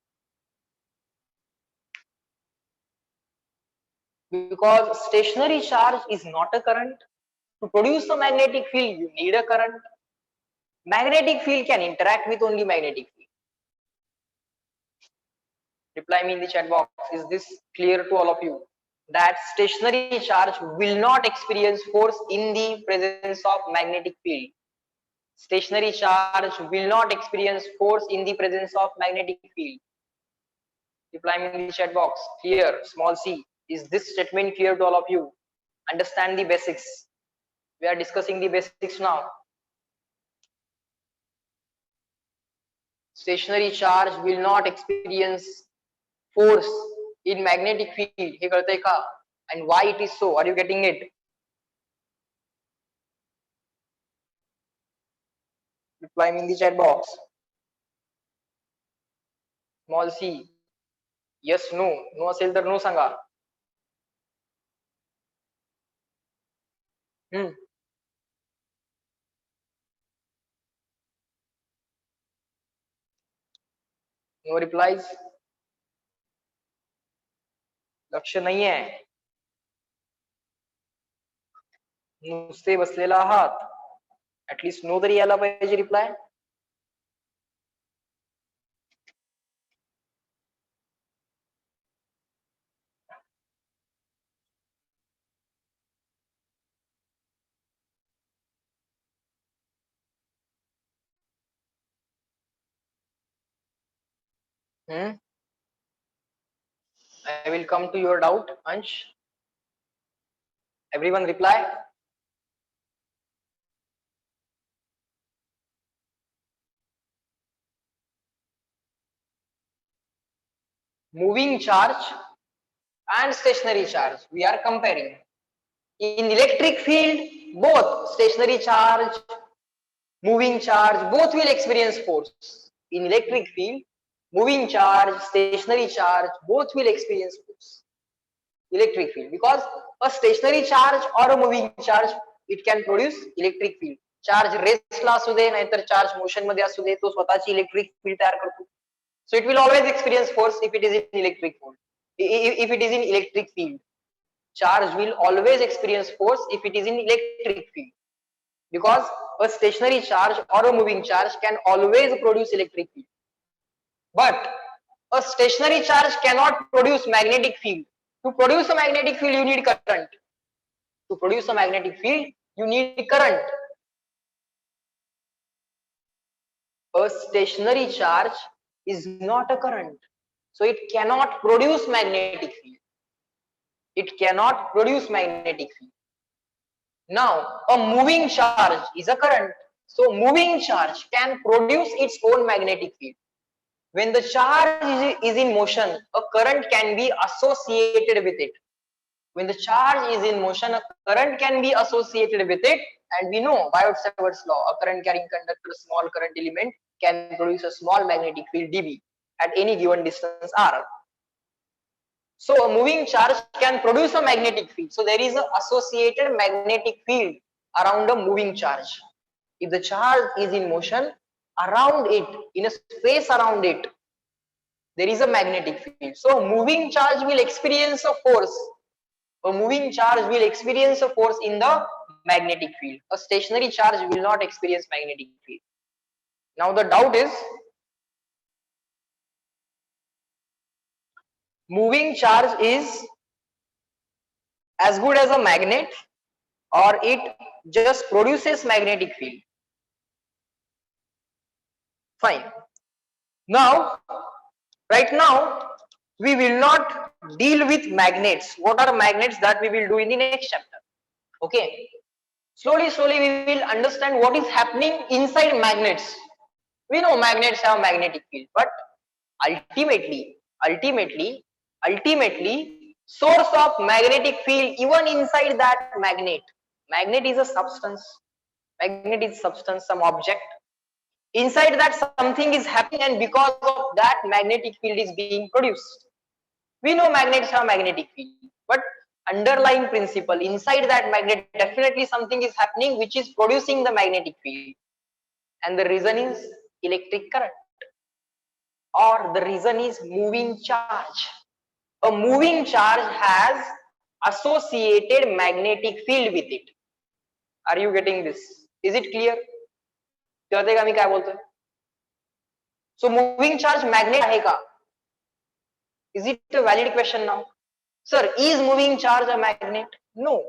Because stationary charge is not a current. To produce a magnetic field, you need a current. Magnetic field can interact with only magnetic field. Reply me in the chat box. Is this clear to all of you? That stationary charge will not experience force in the presence of magnetic field. Stationary charge will not experience force in the presence of magnetic field. Reply me in the chat box. Clear, small c. Is this statement clear to all of you? Understand the basics. We are discussing the basics now. Stationary charge will not experience force in magnetic field. हे कळतंय का? And why it is so? Are you getting it? Reply me in the chat box. Small c. Yes, no. No असेल तर no सांगा. No replies. लक्ष नाहीये. नुसते बसलेला आहात. At least no तरी यायला पाहिजे reply. I will come to your doubt, Ansh. Everyone reply. Moving charge and stationary charge we are comparing. In electric field, both stationary charge, moving charge, both will experience force. In electric field, moving charge, stationary charge, both will experience force. Electric field, because a stationary charge or a moving charge, it can produce electric field. Charge rest ला असू दे नाहीतर charge motion मध्ये असू दे, तो स्वतःची electric field तयार करतो. So it will always experience force if it is in electric field. If it is in electric field, charge will always experience force if it is in electric field, because a stationary charge or a moving charge can always produce electric field, but a stationary charge cannot produce magnetic field. To produce a magnetic field, you need current. To produce a magnetic field, you need current. A stationary charge is not a current, so it cannot produce magnetic field. It cannot produce magnetic field. Now, a moving charge is a current, so moving charge can produce its own magnetic field. When the charge is in motion, a current can be associated with it. When the charge is in motion, a current can be associated with it, and we know Biot-Savart's law, a current carrying conductor, small current element can produce a small magnetic field dB at any given distance r. So a moving charge can produce a magnetic field. So there is an associated magnetic field around a moving charge. If the charge is in motion, around it, in a space around it, there is a magnetic field. So a moving charge will experience a force. A moving charge will experience a force in the magnetic field. A stationary charge will not experience magnetic field. Now the doubt is, moving charge is as good as a magnet, or it just produces magnetic field? Fine. Now, right now, we will not deal with magnets. What are magnets? That we will do in the next chapter. Okay. Slowly, slowly, we will understand what is happening inside magnets. We know magnets have magnetic field, but ultimately, ultimately, source of magnetic field even inside that magnet. Magnet is a substance. Magnet is substance, some object. Inside that something is happening, and because of that magnetic field is being produced. We know magnets have magnetic field, but underlying principle inside that magnet, definitely something is happening which is producing the magnetic field, and the reason is electric current, or the reason is moving charge. A moving charge has associated magnetic field with it. Are you getting this? Is it clear? कळतंय का मी काय बोलतोय? So moving charge magnet आहे का? Is it a valid question now? Sir, is moving charge a magnet? No.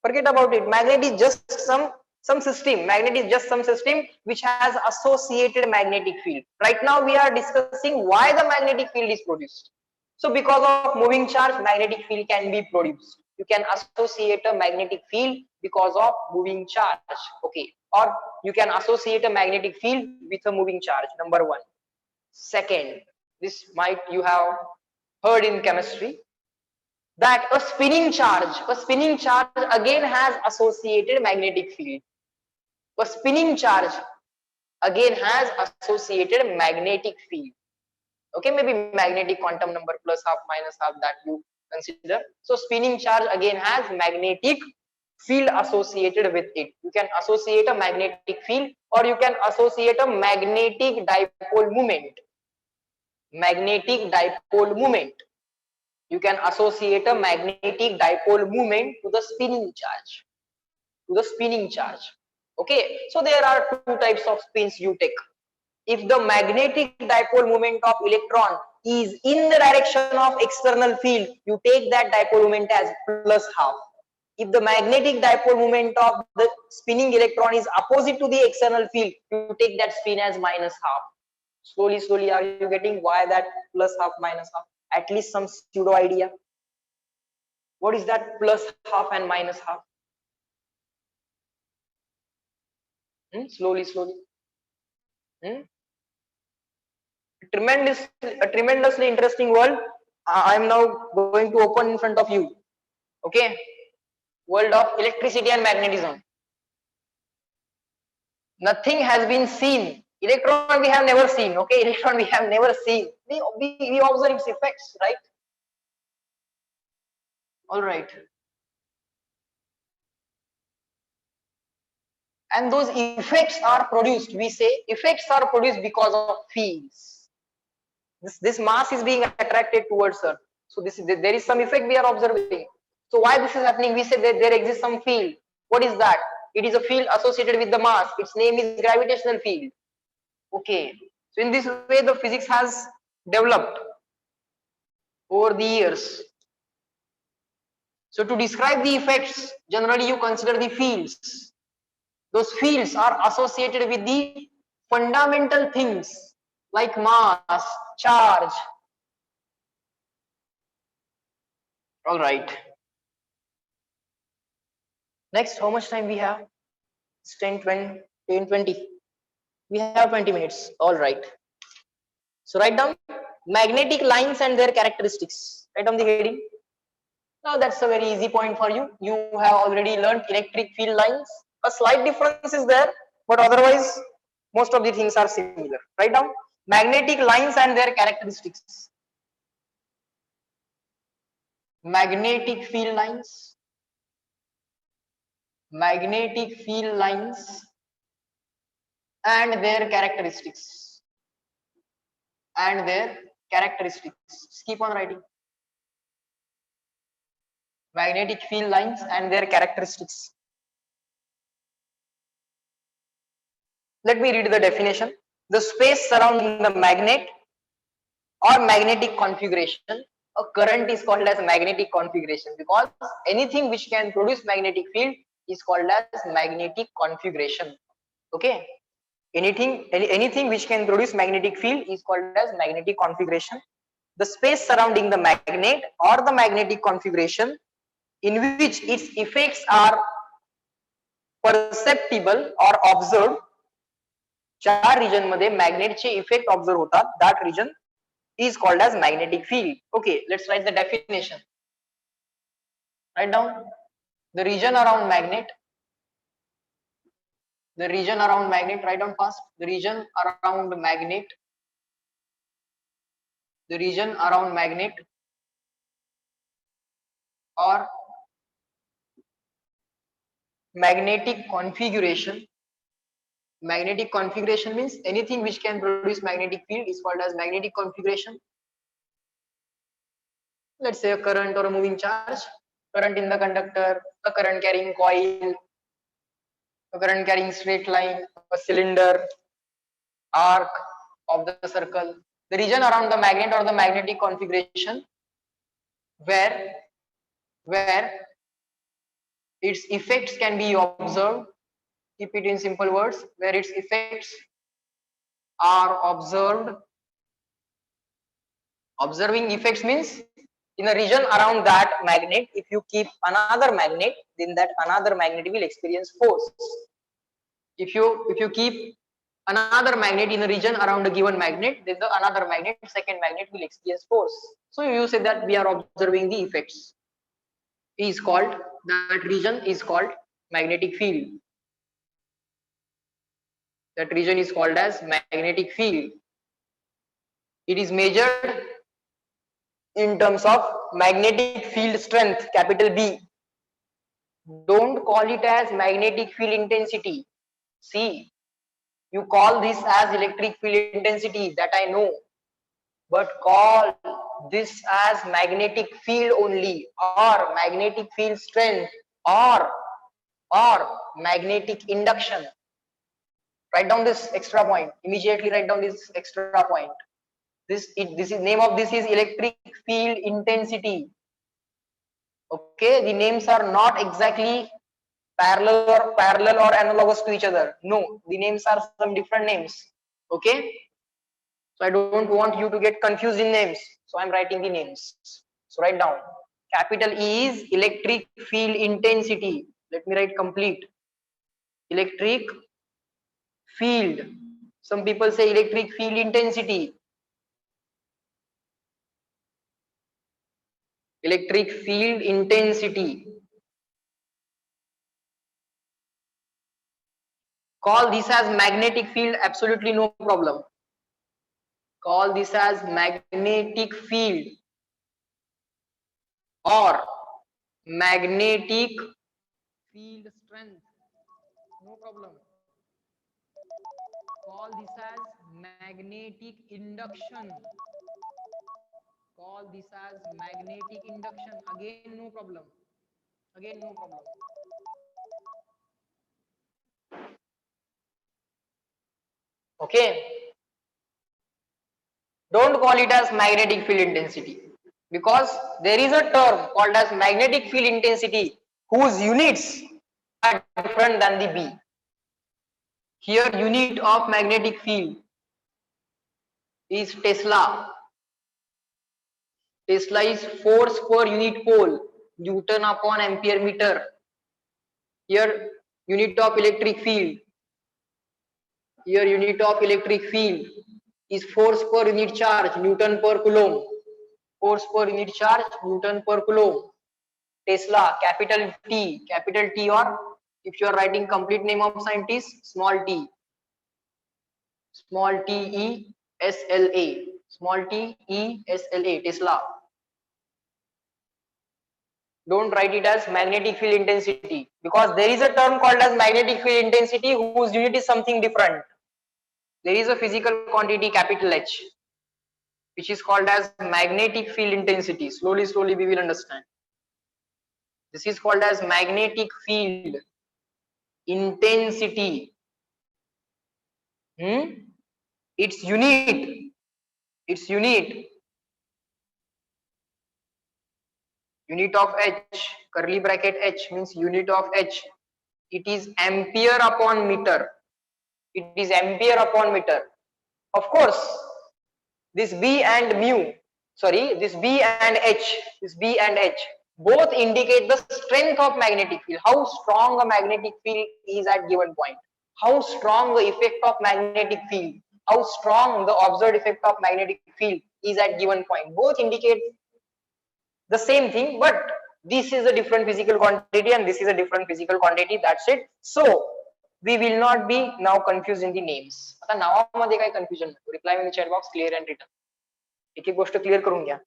Forget about it. Magnet is just some system. Magnet is just some system which has associated magnetic field. Right now we are discussing why the magnetic field is produced. So because of moving charge, magnetic field can be produced. You can associate a magnetic field because of moving charge. Okay. Or you can associate a magnetic field with a moving charge. Number one. Second, this might you have heard in chemistry, that a spinning charge again has associated magnetic field. A spinning charge again has associated magnetic field. Okay, maybe magnetic quantum number plus half minus half that you consider. So spinning charge again has magnetic field associated with it. You can associate a magnetic field, or you can associate a magnetic dipole moment. Magnetic dipole moment. You can associate a magnetic dipole moment to the spinning charge. Okay, so there are two types of spins you take. If the magnetic dipole moment of electron is in the direction of external field, you take that dipole moment as plus half. If the magnetic dipole moment of the spinning electron is opposite to the external field, you take that spin as minus half. Slowly, are you getting why that plus half minus half? At least some pseudo idea. What is that plus half and minus half? Slowly. A tremendously interesting world I am now going to open in front of you. Okay, world of electricity and magnetism. Nothing has been seen. Electron we have never seen. Okay, electron we have never seen. We observe its effects, right? All right. And those effects are produced. We say effects are produced because of fields. This mass is being attracted towards Earth. So there is some effect we are observing. So why this is happening? We say that there exists some field. What is that? It is a field associated with the mass. Its name is gravitational field. Okay. So in this way, the physics has developed over the years. So to describe the effects, generally you consider the fields. Those fields are associated with the fundamental things like mass, charge. All right. Next, how much time we have? It's 10, 20. We have 20 minutes. All right. So write down magnetic lines and their characteristics. Write down the heading. Now that's a very easy point for you. You have already learned electric field lines. A slight difference is there, but otherwise most of the things are similar. Write down magnetic lines and their characteristics. magnetic field lines, magnetic field lines and their characteristics, and their characteristics. Just keep on writing. Magnetic field lines and their characteristics. Let me read the definition. The space surrounding the magnet or magnetic configuration. A current is called as magnetic configuration because anything which can produce magnetic field is called as magnetic configuration. Okay, anything which can produce magnetic field is called as magnetic configuration. The space surrounding the magnet or the magnetic configuration in which its effects are perceptible or observed, ज्या region मध्ये मॅग्नेटचे effect observe होतात, that region is called as magnetic field. Okay, let's write the definition. Write down the region around magnet. The region around magnet, write down fast. The region around magnet. The region around magnet or magnetic configuration. Magnetic configuration means anything which can produce magnetic field is called as magnetic configuration. Let's say a current or a moving charge, current in the conductor, a current carrying coil, a current carrying straight line, a cylinder, arc of the circle. The region around the magnet or the magnetic configuration where its effects can be observed. Keep it in simple words, where its effects are observed. Observing effects means in a region around that magnet, if you keep another magnet, then that another magnet will experience force. If you keep another magnet in a region around a given magnet, then the another magnet, second magnet, will experience force. So you say that we are observing the effects. Is called, that region is called magnetic field. That region is called as magnetic field. It is measured in terms of magnetic field strength, capital B. Don't call it as magnetic field intensity. See, you call this as electric field intensity, that I know, but call this as magnetic field only, or magnetic field strength, or magnetic induction. Write down this extra point. Immediately write down this extra point. This is name of this is electric field intensity. Okay, the names are not exactly parallel or analogous to each other. No, the names are some different names. Okay, so I don't want you to get confused in names, so I'm writing the names. So write down, capital E is electric field intensity. Let me write complete. Electric field, some people say electric field intensity. Electric field intensity. Call this as magnetic field, absolutely no problem. Call this as magnetic field or magnetic field strength, no problem. Call this as magnetic induction. Call this as magnetic induction, again no problem. Again no problem. Okay, don't call it as magnetic field intensity, because there is a term called as magnetic field intensity whose units are different than the B. Here unit of magnetic field is Tesla. Tesla is force per unit pole, Newton upon ampere meter. Here unit of electric field. Here unit of electric field is force per unit charge, Newton per coulomb. Force per unit charge, Newton per coulomb. Tesla, capital T, or if you are writing complete name of scientist, small t E S L A, small t E S L A, Tesla. Don't write it as magnetic field intensity, because there is a term called as magnetic field intensity whose unit is something different. There is a physical quantity capital H which is called as magnetic field intensity. Slowly we will understand. This is called as magnetic field intensity. Its unit, its unit of H, curly bracket H means unit of H. It is ampere upon meter. It is ampere upon meter. Of course, this B and mu, sorry, this B and H, both indicate the strength of magnetic field, how strong a magnetic field is at given point, how strong the effect of magnetic field, how strong the observed effect of magnetic field is at given point. Both indicate the same thing, but this is a different physical quantity and this is a different physical quantity. That's it. So we will not be now confused in the names. आता नावामध्ये काय confusion नको. Reply in the chat box, clear and written. एक एक गोष्ट clear करून घ्या.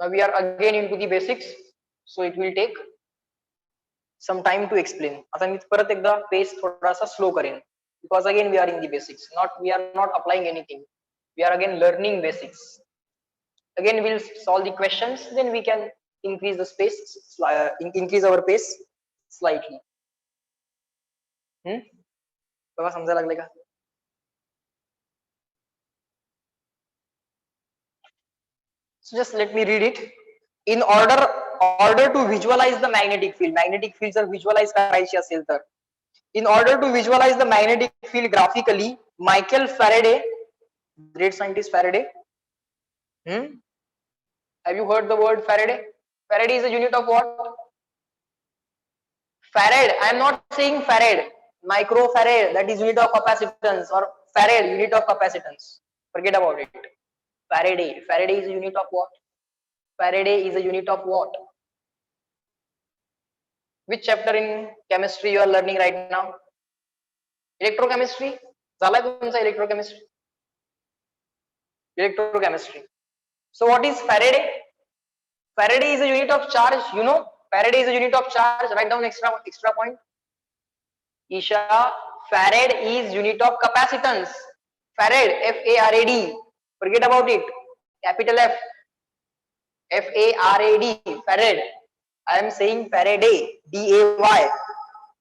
Now we are again into the basics, so it will take some time to explain. आता मी परत एकदा pace थोडासा slow करेन, because again we are in the basics. We are not applying anything. We are again learning basics. Again we'll solve the questions, then we can increase the space, increase our pace slightly. बघा समजायला लागले का? So just let me read it. In order to visualize the magnetic field जर visualize करायची असेल तर, in order to visualize the magnetic field graphically, Michael Faraday, great scientist Faraday, have you heard the word Faraday? Faraday is a unit of what? Farad. I am not saying farad. Microfarad, that is unit of capacitance, or farad, unit of capacitance. Forget about it. Faraday. Faraday is a unit of what? Faraday is a unit of what? Which chapter in chemistry you are learning right now? Electrochemistry. झालाय तुमचा electrochemistry. Electrochemistry. So what is Faraday? Faraday is a unit of charge. You know, Faraday is a unit of charge. Write down extra point. Isha, Farad is unit of capacitance. Farad, F-A-R-A-D. Forget about it. Capital F. F-A-R-A-D. Farad. I am saying Faraday. D-A-Y.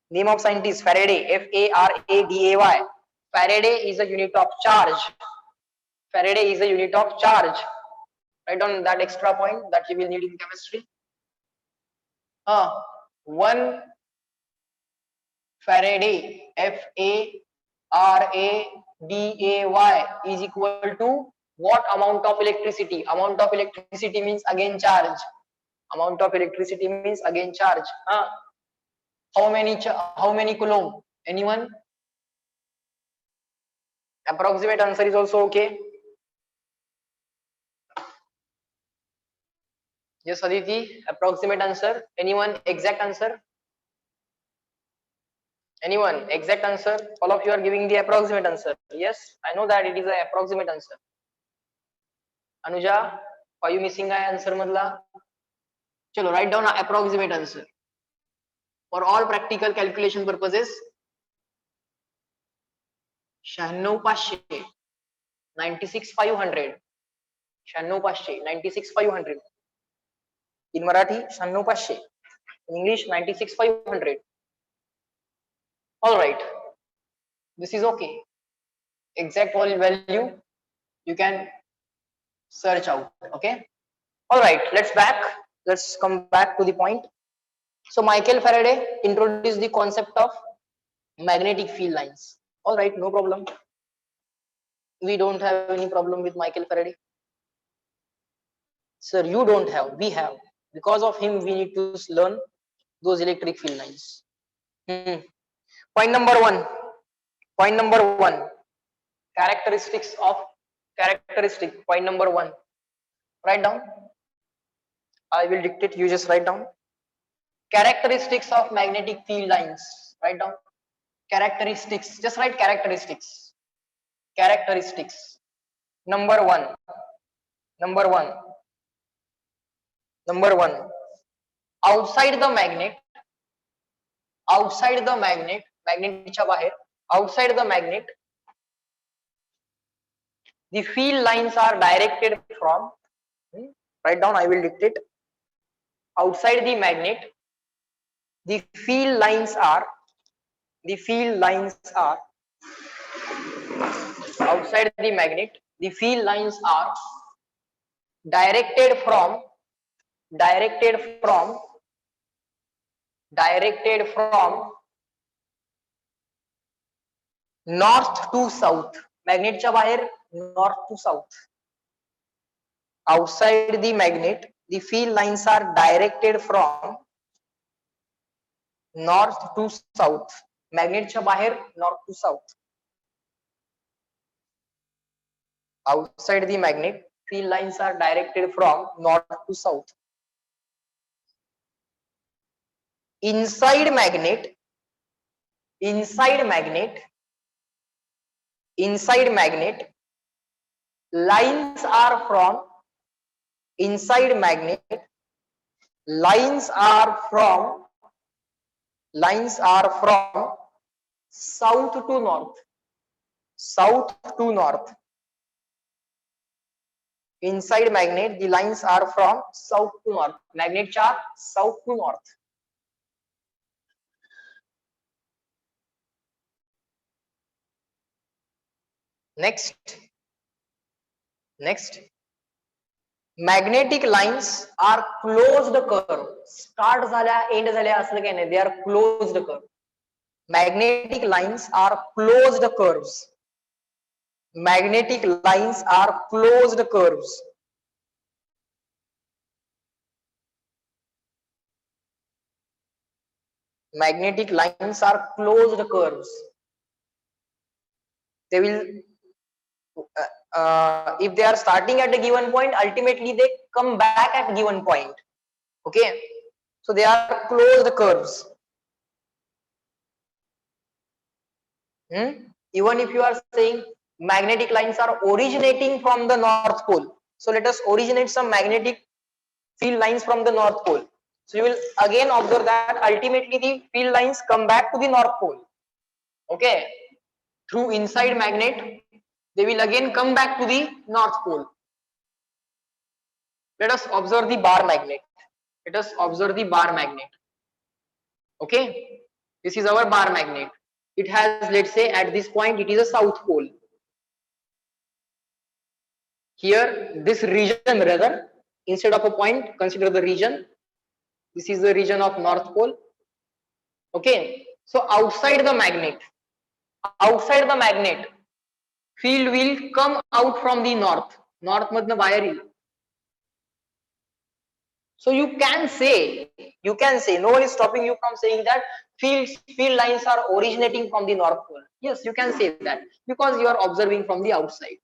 Name of scientist Faraday. F-A-R-A-D-A-Y. Faraday is a unit of charge. Faraday is a unit of charge. Write down that extra point that you will need in chemistry. 1 Faraday, F-A-R-A-D-A-Y, is equal to what amount of electricity? Amount of electricity means again charge. Amount of electricity means again charge. How many coulomb? Anyone? Approximate answer is also okay. Yes, Aditi, approximate answer. Anyone? Exact answer? Anyone? Exact answer? All of you are giving the approximate answer. Yes, I know that it is an approximate answer. Anuja, are you missing an answer madla? Chalo, write down an approximate answer. For all practical calculation purposes, 96,500, 96,500, 96,500, 96,500. In Marathi, 96,500. In English, 96,500. All right, this is okay. Exact value you can search out. Okay. All right, let's come back to the point. So Michael Faraday introduced the concept of magnetic field lines. All right, no problem. We don't have any problem with Michael Faraday. Sir, you don't have, we have. Because of him, we need to learn those electric field lines. Point number one. Characteristics. Point number one. Write down. I will dictate, you just write down. Characteristics of magnetic field lines. Write down. Characteristics. Just write characteristics. Characteristics. Number one. outside the magnet, outside the magnet, magnetच्या बाहेर, outside the magnet, the field lines are directed from, write down, I will dictate. Outside the magnet, the field lines are, the field lines are, outside the magnet, the field lines are directed from, directed from, directed from north to south. Magnetच्या बाहेर north to south. Outside the magnet, the field lines are directed from north to south. Magnetच्या बाहेर north to south. Outside the magnet, field lines are directed from north to south. Inside magnet, inside magnet, inside magnet, lines are from, inside magnet, lines are from south to north, south to north. Inside magnet, the lines are from south to north. Magnetच्या south to north. Next, magnetic lines are closed curve. Start झाल्या, end झाल्या असं काही नाही. They are closed curve. Magnetic lines are closed curves. Magnetic lines are closed curves. Magnetic lines are closed curves. They will, if they are starting at a given point, ultimately they come back at given point. Okay, so they are closed curves. Even if you are saying magnetic lines are originating from the North Pole, so let us originate some magnetic field lines from the North Pole. So you will again observe that ultimately the field lines come back to the North Pole. Okay, through inside magnet, they will again come back to the North Pole. Let us observe the bar magnet. Let us observe the bar magnet. Okay, this is our bar magnet. It has, let's say, at this point, it is a South Pole. Here, this region, rather, instead of a point, consider the region. This is the region of North Pole. Okay, so outside the magnet, field will come out from the north. North madna bahar येईल. So you can say, no one is stopping you from saying that field lines are originating from the North Pole. Yes, you can say that because you are observing from the outside.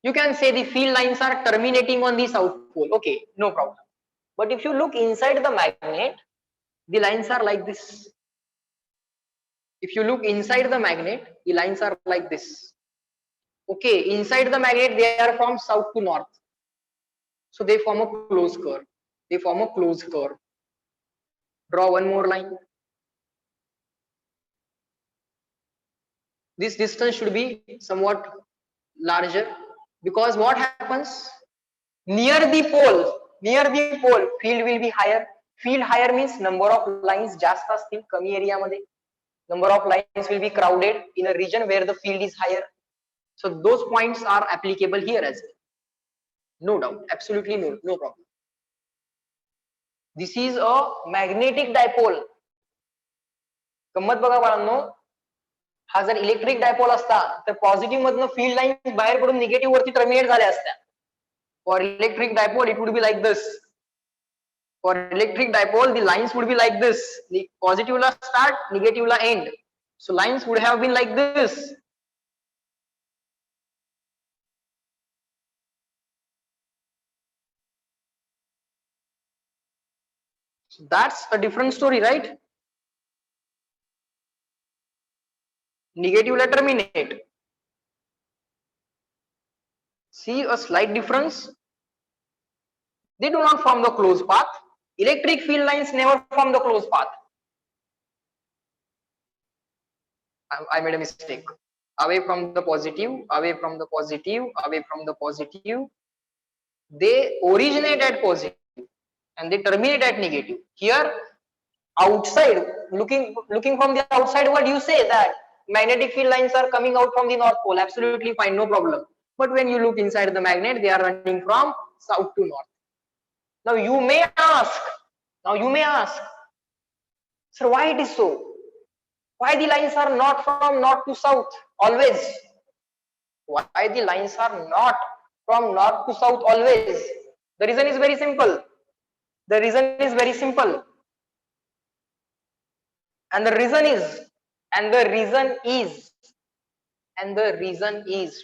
You can say the field lines are terminating on the South Pole. Okay, no problem. But if you look inside the magnet, the lines are like this. If you look inside the magnet, the lines are like this. Okay, inside the magnet, they are from south to north. So they form a closed curve. They form a closed curve. Draw one more line. This distance should be somewhat larger because what happens near the pole, field will be higher. Field higher means number of lines जास्त असतील कमी area मध्ये. Number of lines will be crowded in a region where the field is higher. So those points are applicable here as well. No doubt, absolutely no problem. This is a magnetic dipole. गंमत बघा बाळांनो, हा जर electric dipole असता तर positive मधनं field line बाहेर पडून निगेटिव्ह वरती टर्मिनेट झाल्या असत्या. For electric dipole, it would be like this. For electric dipole, the lines would be like this. The positive la start, negative la end. So lines would have been like this. So that's a different story, right? Negative la terminate. See a slight difference. They do not form the closed path. Electric field lines never form the closed path. I made a mistake. Away from the positive, away from the positive, away from the positive. They originate at positive and they terminate at negative. Here, outside, looking from the outside world, you say that magnetic field lines are coming out from the north pole. Absolutely fine, no problem. But when you look inside the magnet, they are running from south to north. Now you may ask, sir, why it is so? Why the lines are not from north to south always? Why the lines are not from north to south always? The reason is very simple. The reason is very simple. And the reason is,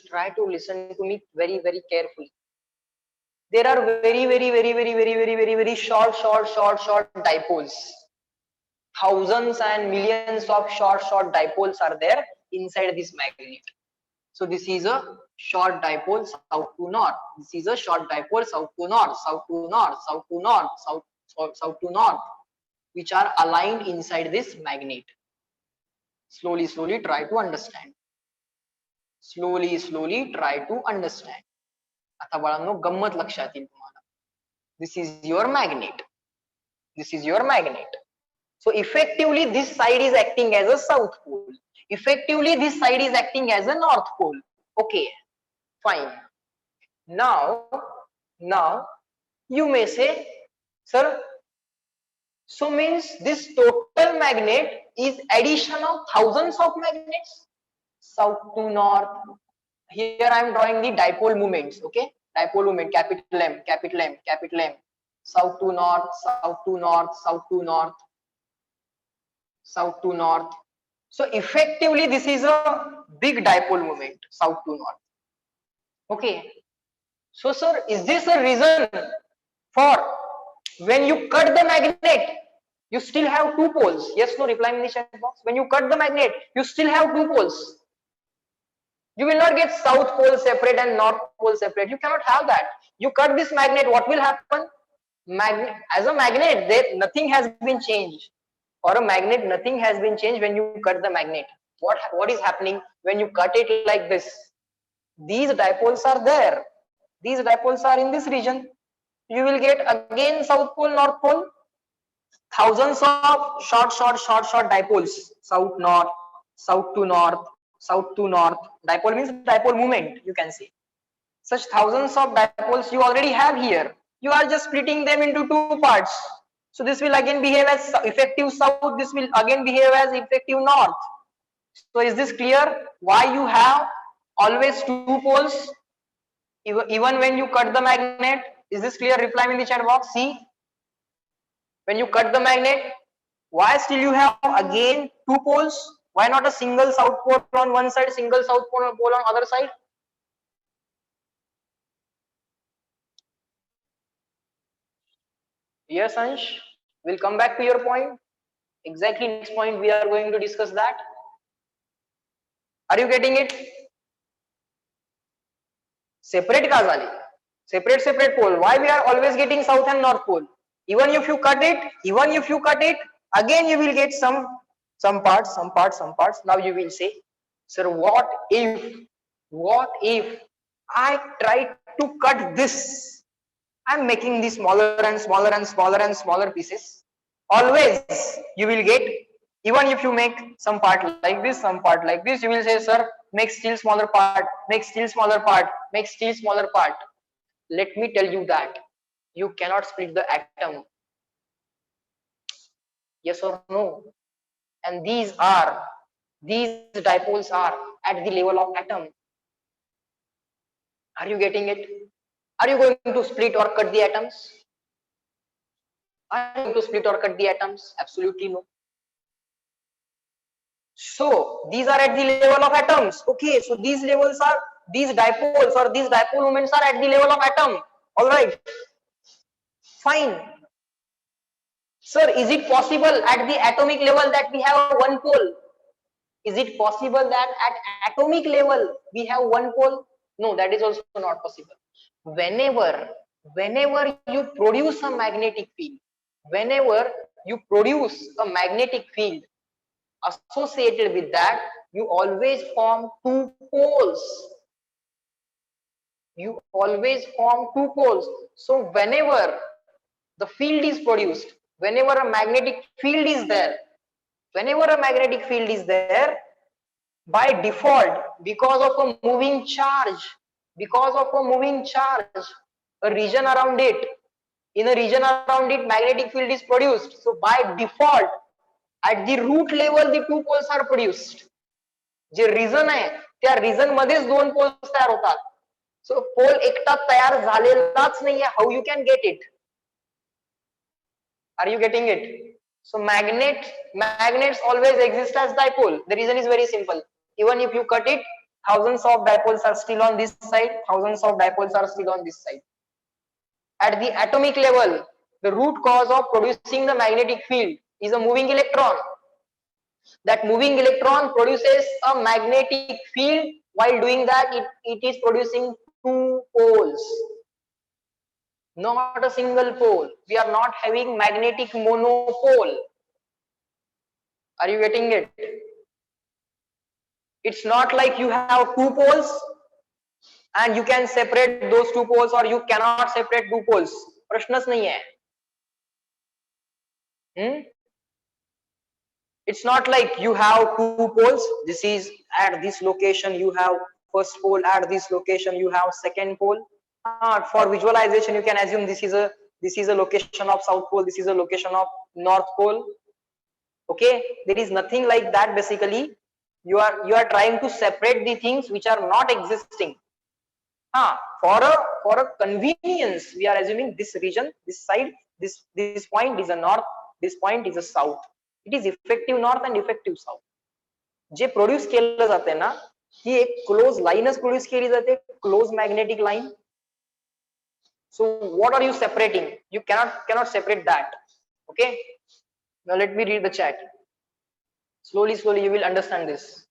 try to listen to me very, very carefully. There are very short dipoles. Thousands and millions of short dipoles are there inside this magnet. So this is a short dipole south to north. This is a short dipole south to north, south to north, south to north, south to north, which are aligned inside this magnet. Slowly try to understand. Slowly try to understand. आता बाळांनो गंमत लक्षात येईल तुम्हाला. This is your magnet. This is your magnet. So effectively this side is acting as a south pole. Effectively this side is acting as a north pole. Okay, fine. Now you may say, sir, so means this total magnet is addition of thousands of magnets south to north. Here I am drawing the dipole moments. Okay, dipole moment, capital M, capital M, capital M, south to north, south to north, south to north, south to north. So effectively this is a big dipole moment, south to north. Okay, so sir, is this a reason for when you cut the magnet you still have two poles? Yes, no, reply in the chat box. When you cut the magnet you still have two poles. You will not get south pole separate and north pole separate. You cannot have that. You cut this magnet, what will happen? As a magnet, nothing has been changed. For a magnet, nothing has been changed when you cut the magnet. What is happening when you cut it like this? These dipoles are there. These dipoles are in this region. You will get again south pole, north pole. Thousands of short dipoles. South, north, south to north, south to north. Dipole means dipole moment, you can say. Such thousands of dipoles you already have here. You are just splitting them into two parts. So this will again behave as effective south. This will again behave as effective north. So is this clear? Why you have always two poles even when you cut the magnet? Is this clear? Reply me in the chat box. See, when you cut the magnet, why still you have again two poles? Why not a single south pole on one side, single south pole on other side? Yes, Ansh, we'll come back to your point. Exactly next point we are going to discuss that. Are you getting it? Separate का झाले? Separate pole. Why we are always getting south and north pole? Even if you cut it, again you will get some parts. Now you will say, sir, what if I try to cut this? I'm making this smaller and smaller pieces. Always you will get, even if you make some part like this, some part like this, you will say, sir, make still smaller part, make still smaller part, make still smaller part. Let me tell you that you cannot split the atom. Yes or no? And these dipoles are at the level of atom. Are you getting it? Are you going to split or cut the atoms? Are you going to split or cut the atoms? Absolutely no. So these are at the level of atoms. Okay, so these dipoles or these dipole moments are at the level of atom. All right, fine. Sir, is it possible at the atomic level that we have one pole? Is it possible that at atomic level we have one pole? No, that is also not possible. Whenever you produce a magnetic field, whenever you produce a magnetic field associated with that, you always form two poles. You always form two poles. So whenever the field is produced, whenever a magnetic field is there, by default, because of a moving charge, a region around it, in a region around it, magnetic field is produced. So by default, at the root level, the two poles are produced. जे region आहे त्या region मध्येच दोन poles तयार होतात. सो पोल एकटा तयार झालेलाच नाहीये. How you can get it? Are you getting it? So magnets always exist as dipole. The reason is very simple. Even if you cut it, thousands of dipoles are still on this side, thousands of dipoles are still on this side. At the atomic level, the root cause of producing the magnetic field is a moving electron. That moving electron produces a magnetic field. While doing that, it is producing two poles, not a single pole. We are not having magnetic monopole. Are you getting it? It's not like you have two poles and you can separate those two poles, or you cannot separate two poles. प्रश्नच नहीं है. It's not like you have two poles. This is at this location you have first pole, at this location you have second pole. For visualization, you can assume this is a location of south pole, this is a location of north pole. Okay, there is nothing like that. Basically, you are trying to separate the things which are not existing. For a convenience, we are assuming this region, this side, this point is a north, this point is a south. It is effective north and effective south. J produce केलं जाते ना, ही एक close लाईनच produce केली जाते, close magnetic line. So what are you separating? You cannot separate that. Okay, now let me read the chat. Slowly you will understand this.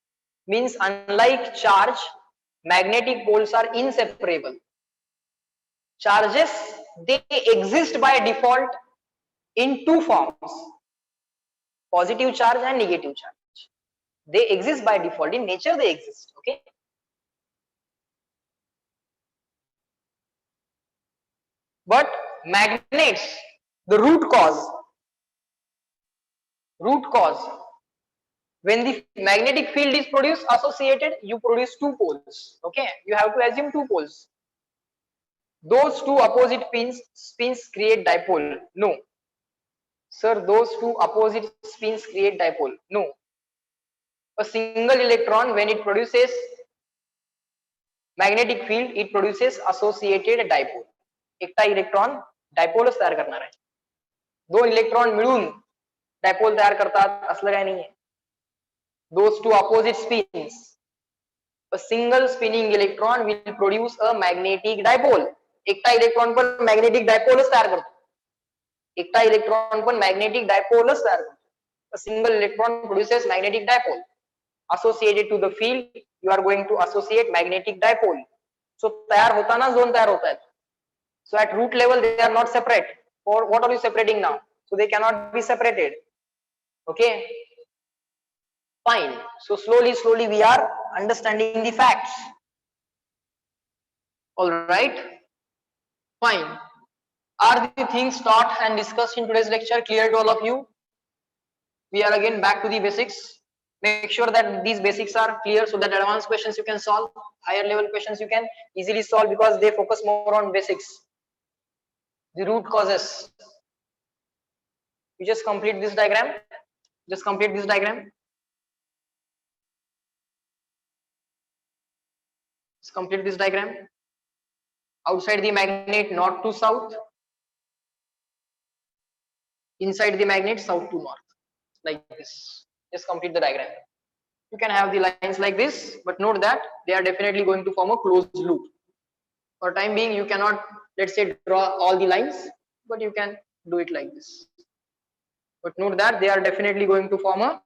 Means unlike charge, magnetic poles are inseparable. Charges, they exist by default in two forms: positive charge and negative charge. They exist by default. In nature, they exist. Okay. But magnets, the root cause, when the magnetic field is produced associated, you produce two poles. Okay, you have to assume two poles. Those two opposite spins create dipole. No, sir, those two opposite spins create dipole. No, a single electron, when it produces magnetic field, it produces associated dipole. एकटा electron डायपोलच तयार करणार आहे. दोन electron मिळून dipole तयार करतात असलं काही नाहीये. Those two opposite spins, a single spinning electron will produce a magnetic dipole. एकटा इलेक्ट्रॉन पण मॅग्नेटिक डायपोलच तयार करतो. एकटा इलेक्ट्रॉन पण मॅग्नेटिक डायपोलच तयार करतो. A single electron produces magnetic dipole. Associated to the field, you are going to associate magnetic dipole. So तयार होताना दोन तयार होत आहेत. So at root level, they are not separate. Or what are you separating now? So they cannot be separated. Okay, fine. So slowly we are understanding the facts. All right, fine. Are the things taught and discussed in today's lecture clear to all of you? We are again back to the basics. Make sure that these basics are clear so that advanced questions you can solve, higher level questions you can easily solve, because they focus more on basics. The root causes. You just complete this diagram. Just complete this diagram. Just complete this diagram. Outside the magnet, north to south. Inside the magnet, south to north. Like this. Just complete the diagram. You can have the lines like this, but note that they are definitely going to form a closed loop. For time being, you cannot, let's say, draw all the lines, but you can do it like this. But note that they are definitely going to form a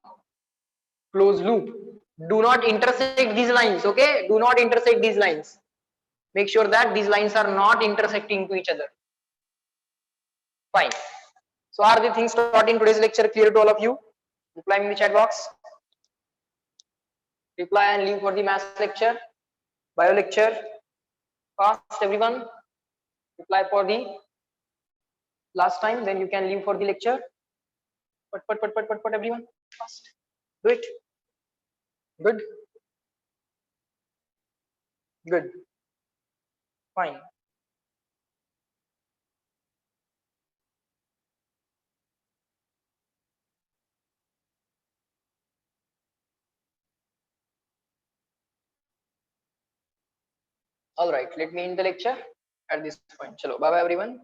closed loop. Do not intersect these lines. Okay, do not intersect these lines. Make sure that these lines are not intersecting to each other. Fine. So are the things taught in today's lecture clear to all of you? Reply me in the chat box. Reply and leave for the maths lecture, bio lecture. Fast everyone. Reply for the last time, then you can leave for the lecture. Put everyone. Fast. Do it. Good. Good. Fine. All right. Let me end the lecture at this point. Chalo. Bye bye everyone.